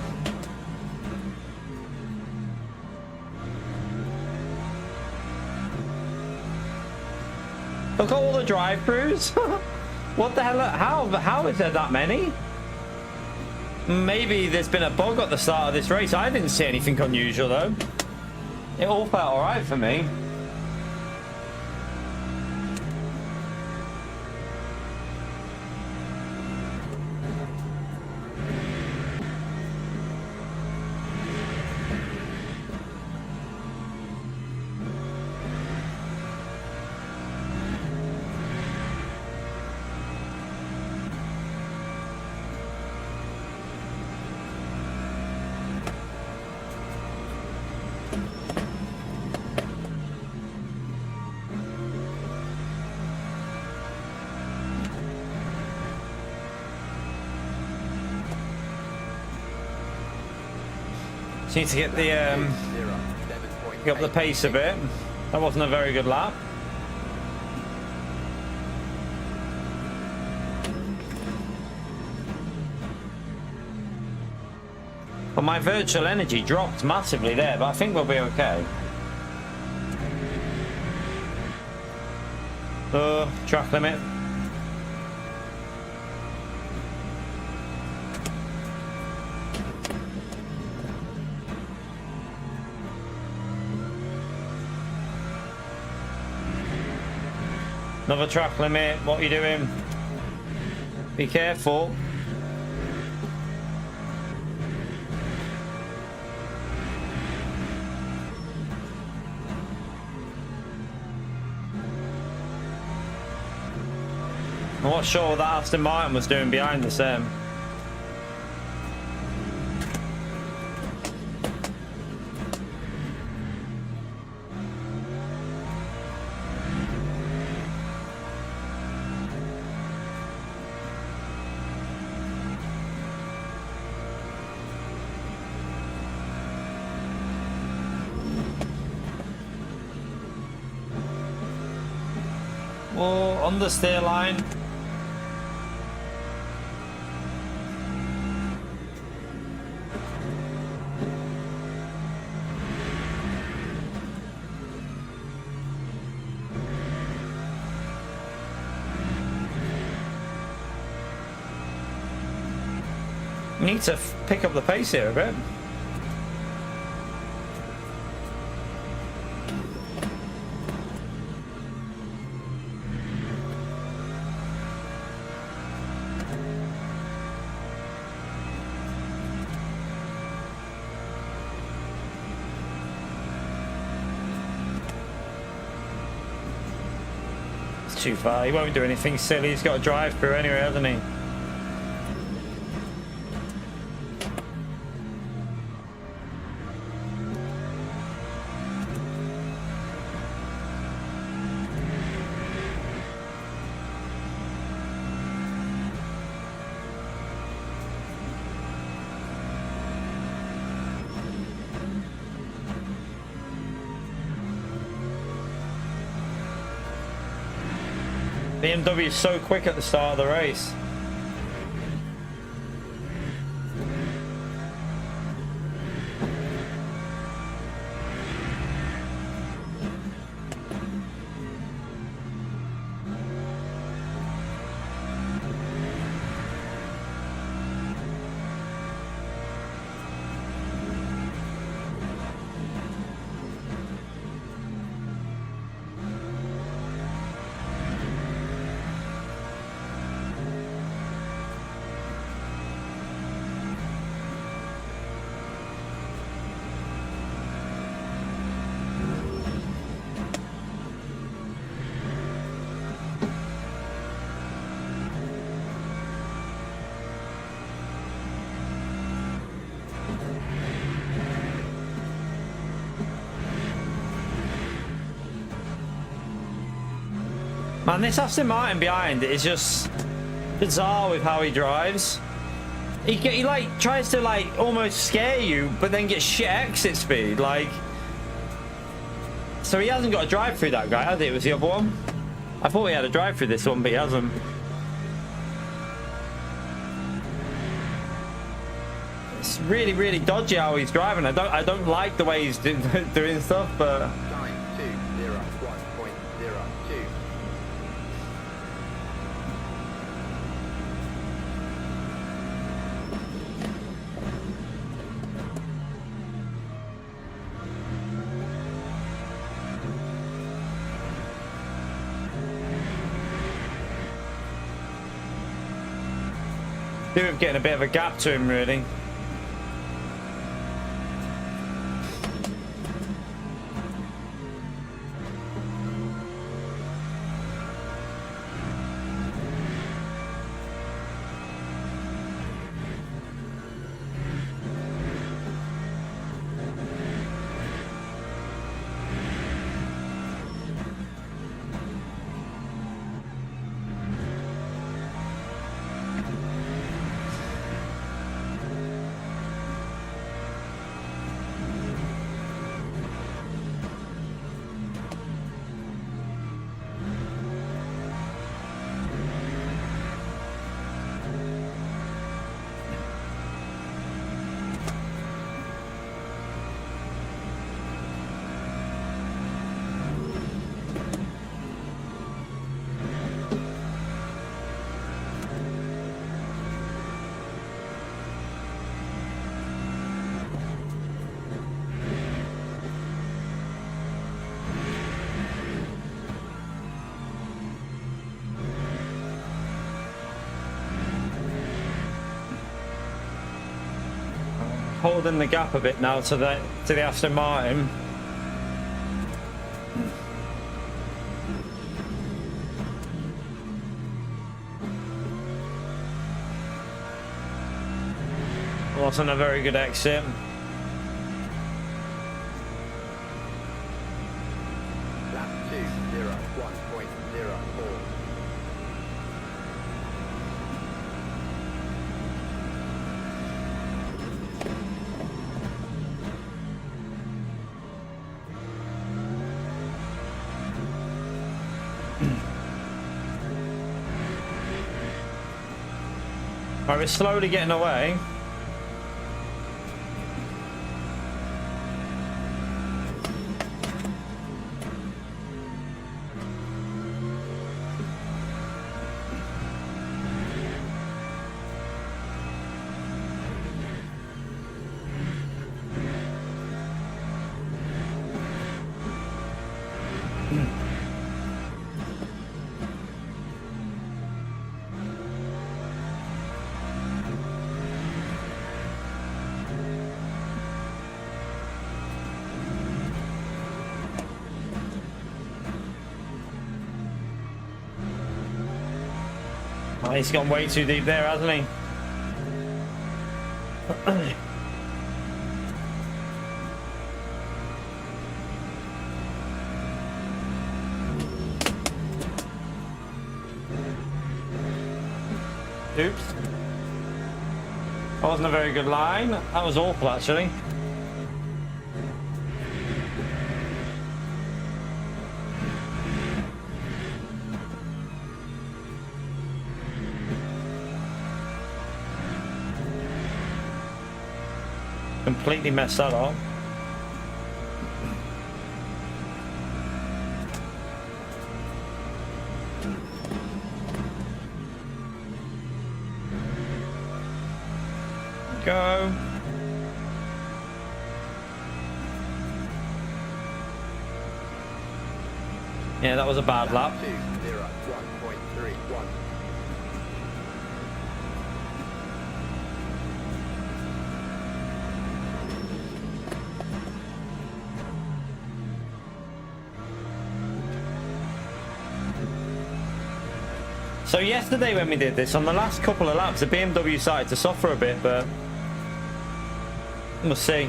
[SPEAKER 1] Look at all the drive-throughs. What the hell? How is there that many? Maybe there's been a bug at the start of this race. I didn't see anything unusual though. It all felt alright for me. Just need to get the get up the pace a bit. That wasn't a very good lap. Well, my virtual energy dropped massively there, but I think we'll be okay. Track limit. Another track limit. What are you doing? Be careful. I'm not sure what that Aston Martin was doing behind the sim. Well, on the steer line. We need to pick up the pace here a bit. too far. He won't do anything silly. He's got a drive through anyway, hasn't he? BMW is so quick at the start of the race. Man, this Aston Martin behind is just bizarre with how he drives. He like tries to like almost scare you, but then gets shit exit speed. Like, so he hasn't got a drive through, that guy, has he? It was the other one. I thought he had a drive through this one, but he hasn't. It's really, really dodgy how he's driving. I don't like the way he's doing stuff, but.
[SPEAKER 3] Time 201.02.
[SPEAKER 1] Dude, getting a bit of a gap to him, really. Holding the gap a bit now to the Aston Martin. Wasn't a very good exit.
[SPEAKER 3] Lap 201.04.
[SPEAKER 1] Right, we're slowly getting away. Oh, he's gone way too deep there, hasn't he? Oops. That wasn't a very good line. That was awful, actually. Completely messed that up. Go. Yeah, that was a bad lap.
[SPEAKER 3] 201.31.
[SPEAKER 1] So yesterday when we did this, on the last couple of laps, the BMW started to suffer a bit, but we'll see.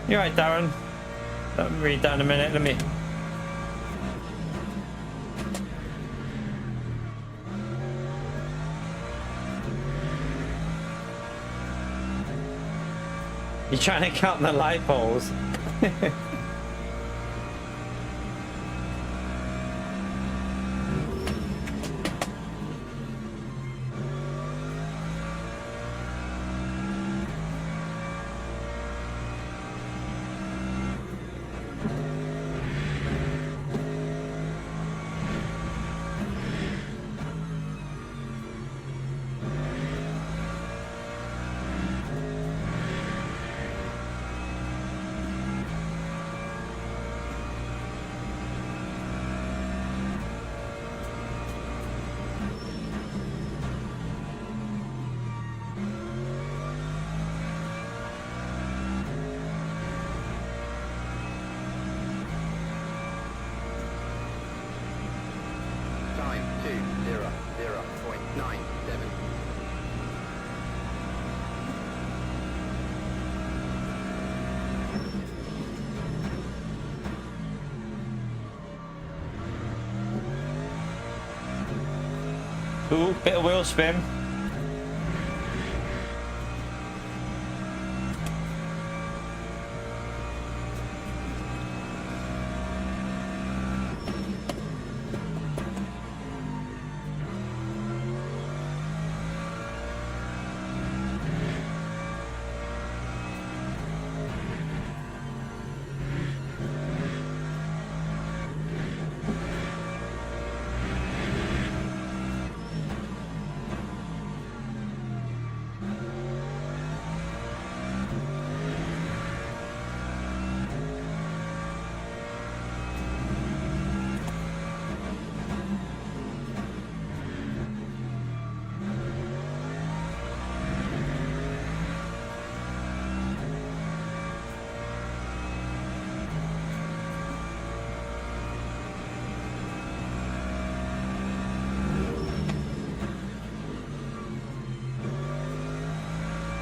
[SPEAKER 1] You're right, Darren. Let me read down a minute. Let me. You're trying to count the light poles.
[SPEAKER 3] Time 2:00.97.
[SPEAKER 1] Ooh, bit of wheel spin.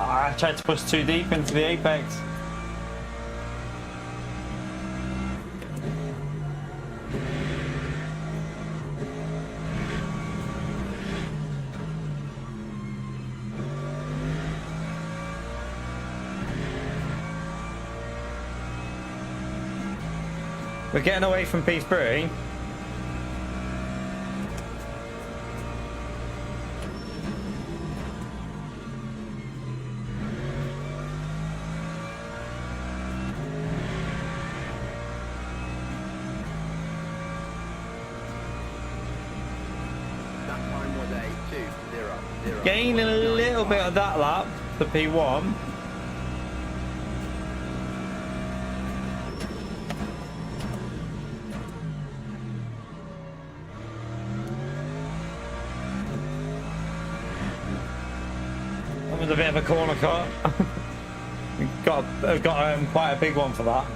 [SPEAKER 1] I tried to push too deep into the apex. We're getting away from P3.
[SPEAKER 3] That time was a
[SPEAKER 1] Gain a little bit of that lap for P1. That was a bit of a corner cut. got quite a big one for that.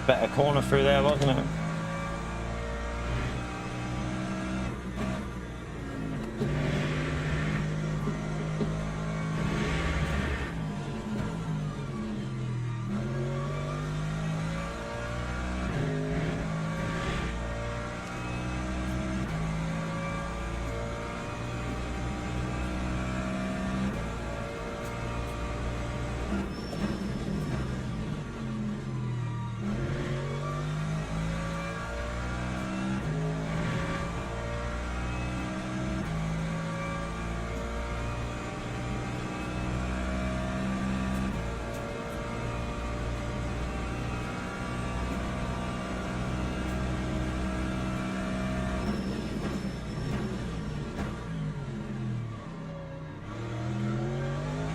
[SPEAKER 1] Better corner through there, wasn't it?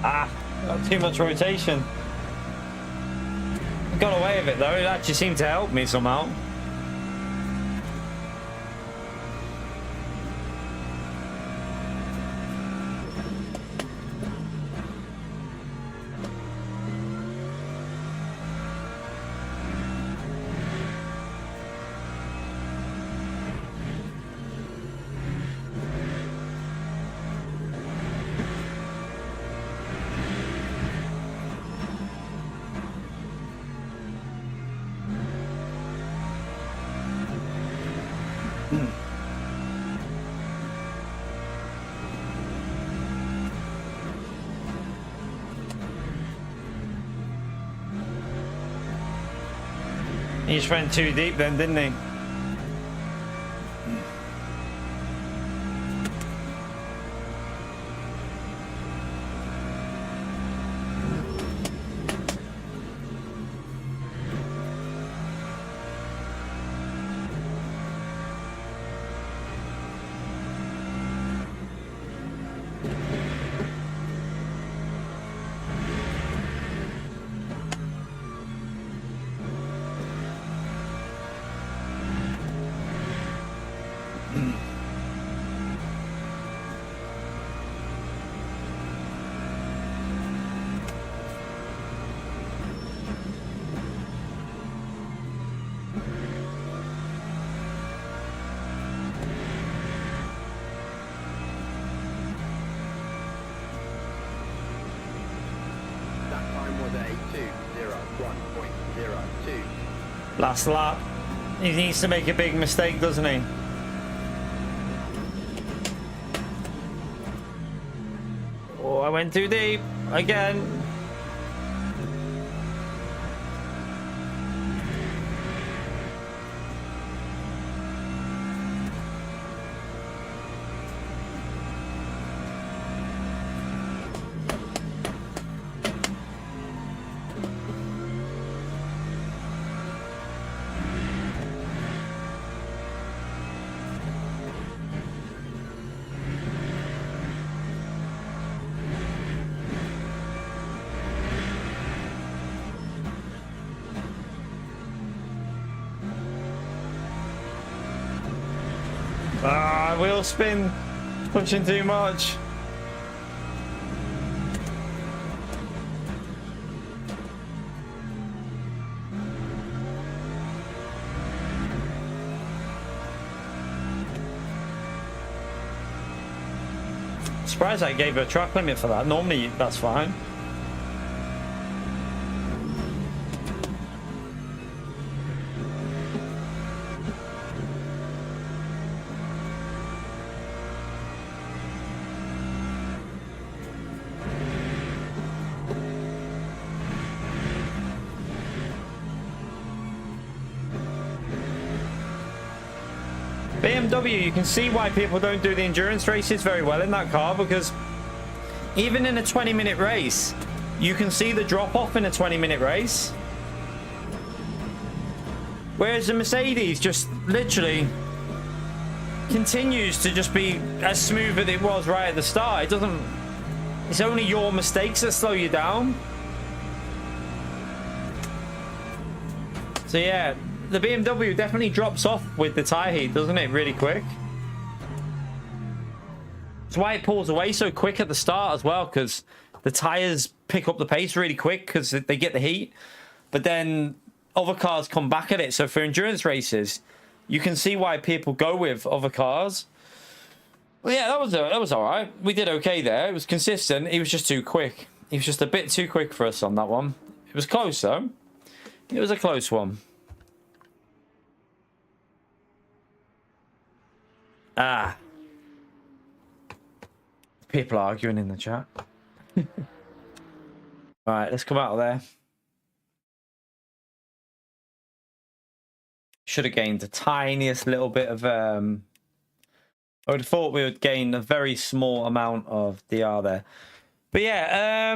[SPEAKER 1] Ah, got too much rotation. Got away with it though, it actually seemed to help me somehow. He just went too deep then, didn't he? Last lap. He needs to make a big mistake, doesn't he? Oh, I went too deep again. Ah, wheel spin. Pushing too much. Surprised I gave her a track limit for that. Normally that's fine. BMW, you can see why people don't do the endurance races very well in that car, because even in a 20-minute race, you can see the drop-off in a 20-minute race. Whereas the Mercedes just literally continues to just be as smooth as it was right at the start. It doesn't... It's only your mistakes that slow you down. So yeah, the BMW definitely drops off with the tyre heat, doesn't it? Really quick. That's why it pulls away so quick at the start as well, because the tyres pick up the pace really quick because they get the heat. But then other cars come back at it. So for endurance races, you can see why people go with other cars. Well, yeah, that was all right. We did okay there. It was consistent. He was just too quick. He was just a bit too quick for us on that one. It was close, though. It was a close one. Ah. People arguing in the chat. All right, let's come out of there. Should have gained the tiniest little bit of... I would have thought we would gain a very small amount of DR there. But yeah,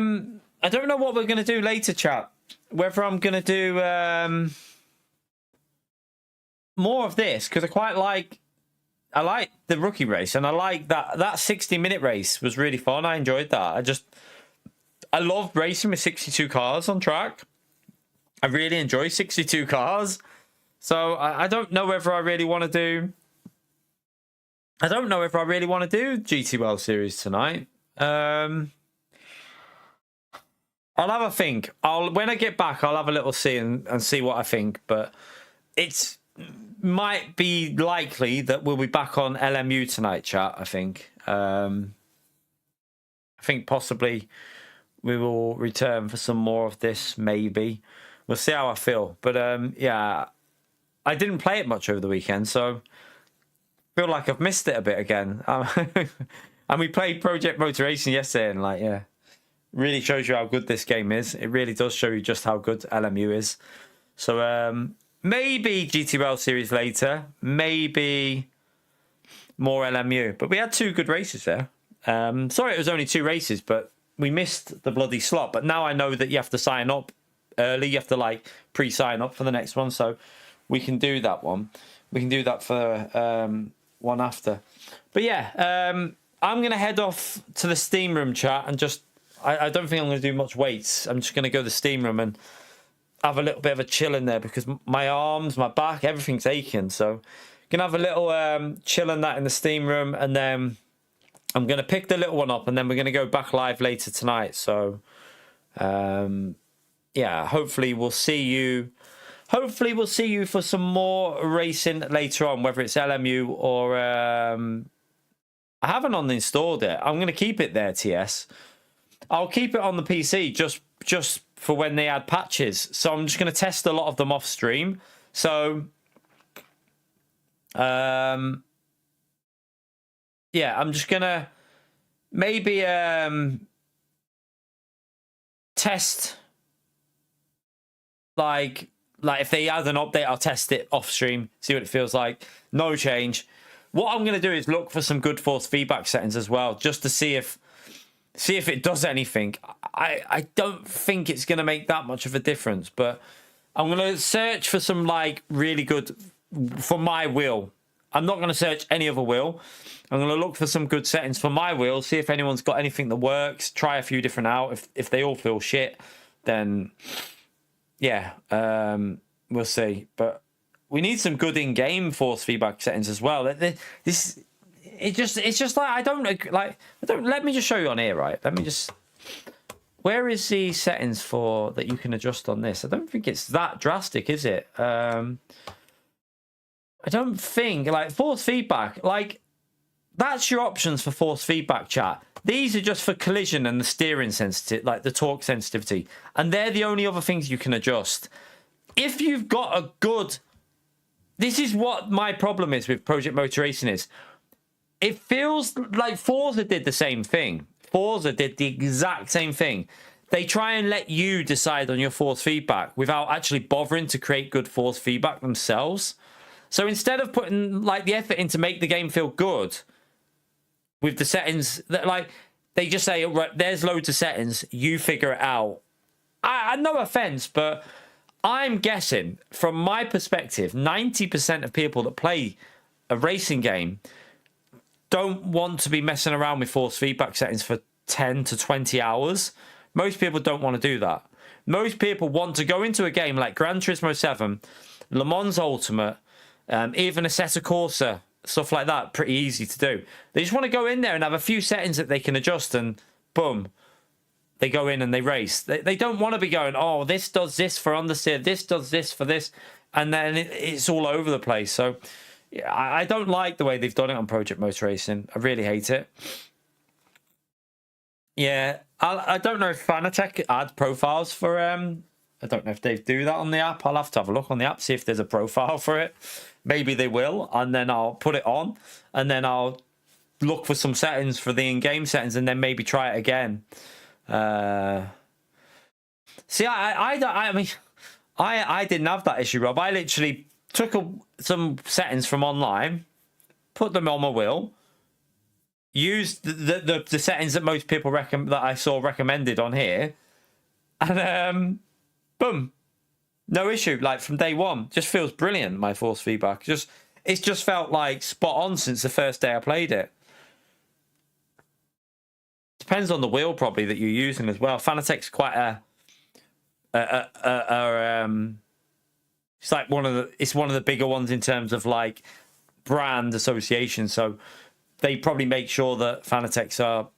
[SPEAKER 1] I don't know what we're going to do later, chat. Whether I'm going to do more of this, because I like the rookie race, and I like that 60-minute race was really fun. I enjoyed that. I love racing with 62 cars on track. I really enjoy 62 cars. So I don't know whether I really want to do... I don't know if I really want to do GT World Series tonight. I'll have a think. When I get back, I'll have a little see and see what I think. But it's might be likely that we'll be back on LMU tonight, chat. I think possibly we will return for some more of this. Maybe we'll see how I feel. But yeah, I didn't play it much over the weekend, so I feel like I've missed it a bit again. And we played Project Motor Racing yesterday, and like, yeah, really shows you how good this game is. It really does show you just how good LMU is. So maybe GT World Series later, maybe more LMU. But we had 2 good races there. Sorry, it was only 2 races, but we missed the bloody slot. But now I know that you have to sign up early. You have to like pre-sign up for the next one, so we can do that one. We can do that for one after. But yeah, I'm going to head off to the steam room, chat, and just... I don't think I'm going to do much weights. I'm just going to go to the steam room and have a little bit of a chill in there, because my arms, my back, everything's aching. So going to have a little chill in that in the steam room, and then I'm going to pick the little one up, and then we're going to go back live later tonight. So yeah, hopefully we'll see you. Hopefully we'll see you for some more racing later on, whether it's LMU or... I haven't uninstalled it. I'm going to keep it there, TS. I'll keep it on the PC just for when they add patches. So I'm just going to test a lot of them off stream. So, yeah, I'm just going to maybe test, like if they add an update, I'll test it off stream, see what it feels like. No change. What I'm going to do is look for some good force feedback settings as well, just to see if it does anything. I don't think it's going to make that much of a difference, but I'm going to search for some like really good for my wheel. I'm not going to search any other wheel. I'm going to look for some good settings for my wheel, see if anyone's got anything that works, try a few different out. If they all feel shit, then yeah, we'll see. But we need some good in-game force feedback settings as well. It's just like I don't let me just show you on here, right? Let me just, where is the settings for that you can adjust on this? I don't think it's that drastic, is it? I don't think, like, force feedback, like That's your options for force feedback, chat. These are just for collision and the steering sensitivity, like the torque sensitivity. And they're the only other things you can adjust. If you've got a good... This is what my problem is with Project Motor Racing is. It feels like Forza did the same thing. Forza did the exact same thing. They try and let you decide on your force feedback without actually bothering to create good force feedback themselves. So instead of putting like the effort in to make the game feel good with the settings, that like they just say, right, there's loads of settings, you figure it out. I no offense, but I'm guessing from my perspective, 90% of people that play a racing game don't want to be messing around with force feedback settings for 10 to 20 hours. Most people don't want to do that. Most people want to go into a game like Gran Turismo 7, Le Mans Ultimate, even Assetto Corsa, stuff like that, pretty easy to do. They just want to go in there and have a few settings that they can adjust and boom, they go in and they race. They don't want to be going, oh, this does this for understeer, this does this for this, and then it's all over the place. So yeah, I don't like the way they've done it on Project Motor Racing. I really hate it. Yeah, I don't know if Fanatec add profiles for... I don't know if they do that on the app. I'll have to have a look on the app, see if there's a profile for it. Maybe they will, and then I'll put it on, and then I'll look for some settings for the in-game settings, and then maybe try it again. See, I mean, I didn't have that issue, Rob. I literally took some settings from online, put them on my wheel, used the settings that most people that I saw recommended on here, and boom, no issue. Like from day one, just feels brilliant. My force feedback, it's just felt like spot on since the first day I played it. Depends on the wheel probably that you're using as well. Fanatec's quite it's like one of the bigger ones in terms of like brand association. So they probably make sure that Fanatec's are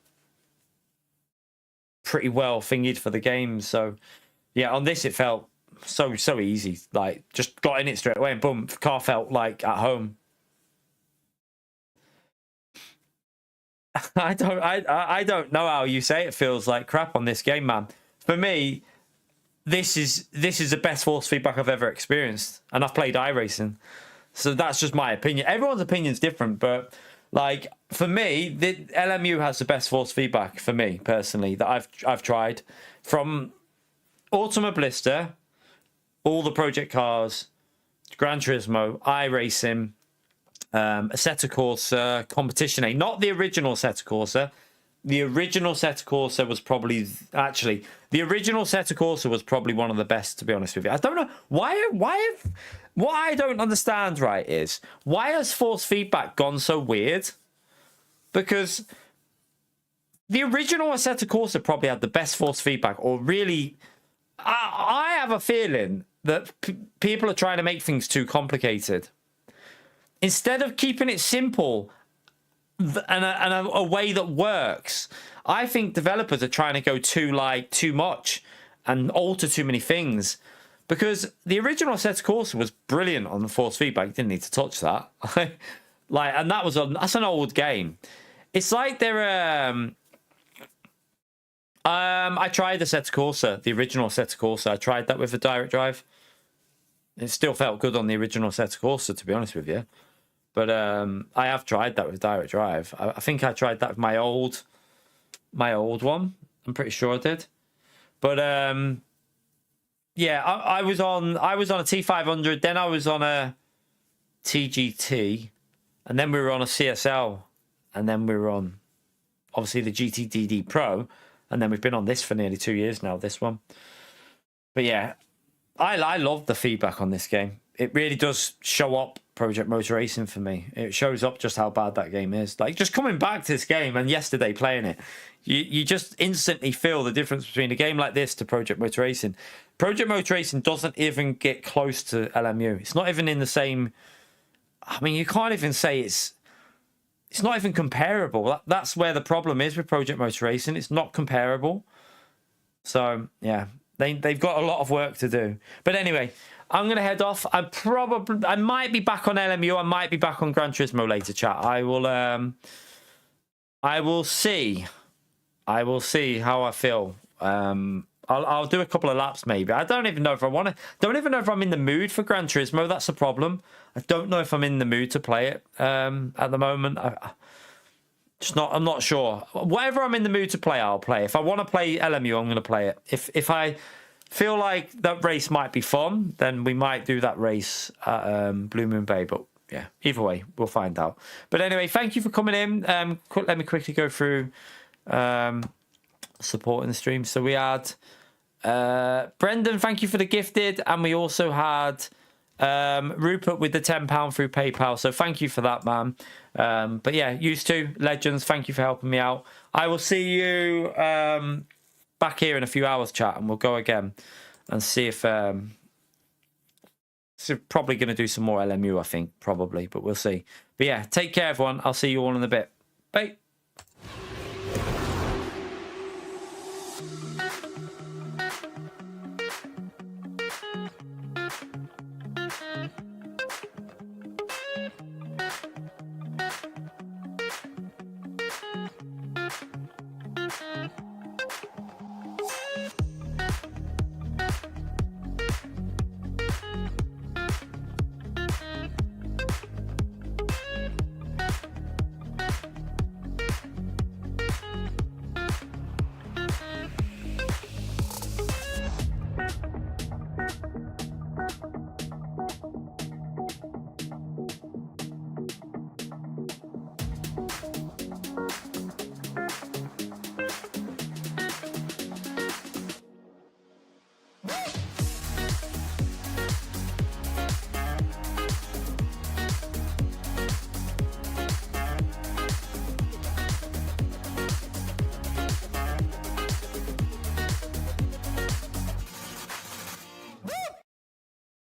[SPEAKER 1] pretty well fingered for the game. So yeah, on this it felt so easy. Like just got in it straight away and boom, the car felt like at home. I don't know how you say it feels like crap on this game, man. For me, this is the best force feedback I've ever experienced, and I've played iRacing, so that's just my opinion. Everyone's opinion's different, but like for me, the LMU has the best force feedback for me personally that I've tried, from Ultima Blister, all the Project cars, Gran Turismo, iRacing, Assetto Corsa, Competition A, not the original Assetto Corsa. The original Assetto Corsa was probably one of the best, to be honest with you. I don't know why what I don't understand, right, is why has force feedback gone so weird? Because the original Assetto Corsa probably had the best force feedback, or really, I have a feeling that people are trying to make things too complicated. Instead of keeping it simple and a way that works, I think developers are trying to go too much and alter too many things. Because the original Assetto Corsa was brilliant on the force feedback. You didn't need to touch that. And that's an old game. It's like they're I tried the Assetto Corsa, the original Assetto Corsa. I tried that with a direct drive. It still felt good on the original Assetto Corsa, to be honest with you. But I have tried that with direct drive. I think I tried that with my old one. I'm pretty sure I did. But yeah, I was on a T500, then I was on a TGT, and then we were on a CSL, and then we were on obviously the GTDD Pro, and then we've been on this for nearly 2 years now, this one. But yeah, I love the feedback on this game. It really does show up Project Motor Racing for me. It shows up just how bad that game is. Like, just coming back to this game and yesterday playing it, you just instantly feel the difference between a game like this to Project Motor Racing. Project Motor Racing doesn't even get close to LMU. It's not even in the same... I mean, you can't even say it's not even comparable. That's where the problem is with Project Motor Racing. It's not comparable. So, yeah, they've got a lot of work to do. But anyway, I'm going to head off. I might be back on LMU. I might be back on Gran Turismo later, chat. I will I will see. I will see how I feel. I'll do a couple of laps maybe. I don't even know if I want to. Don't even know if I'm in the mood for Gran Turismo. That's the problem. I don't know if I'm in the mood to play it at the moment. I'm not sure. Whatever I'm in the mood to play, I'll play. If I want to play LMU, I'm going to play it. If I feel like that race might be fun, then we might do that race at Blue Moon Bay. But yeah, either way, we'll find out. But anyway, thank you for coming in. Let me quickly go through supporting the stream. So we had Brendan, thank you for the gifted, and we also had Rupert with the £10 through PayPal. So thank you for that, man. But yeah, used to legends. Thank you for helping me out. I will see you back here in a few hours, chat, and we'll go again and see if. So probably going to do some more LMU, I think, probably, but we'll see. But yeah, take care, everyone. I'll see you all in a bit. Bye.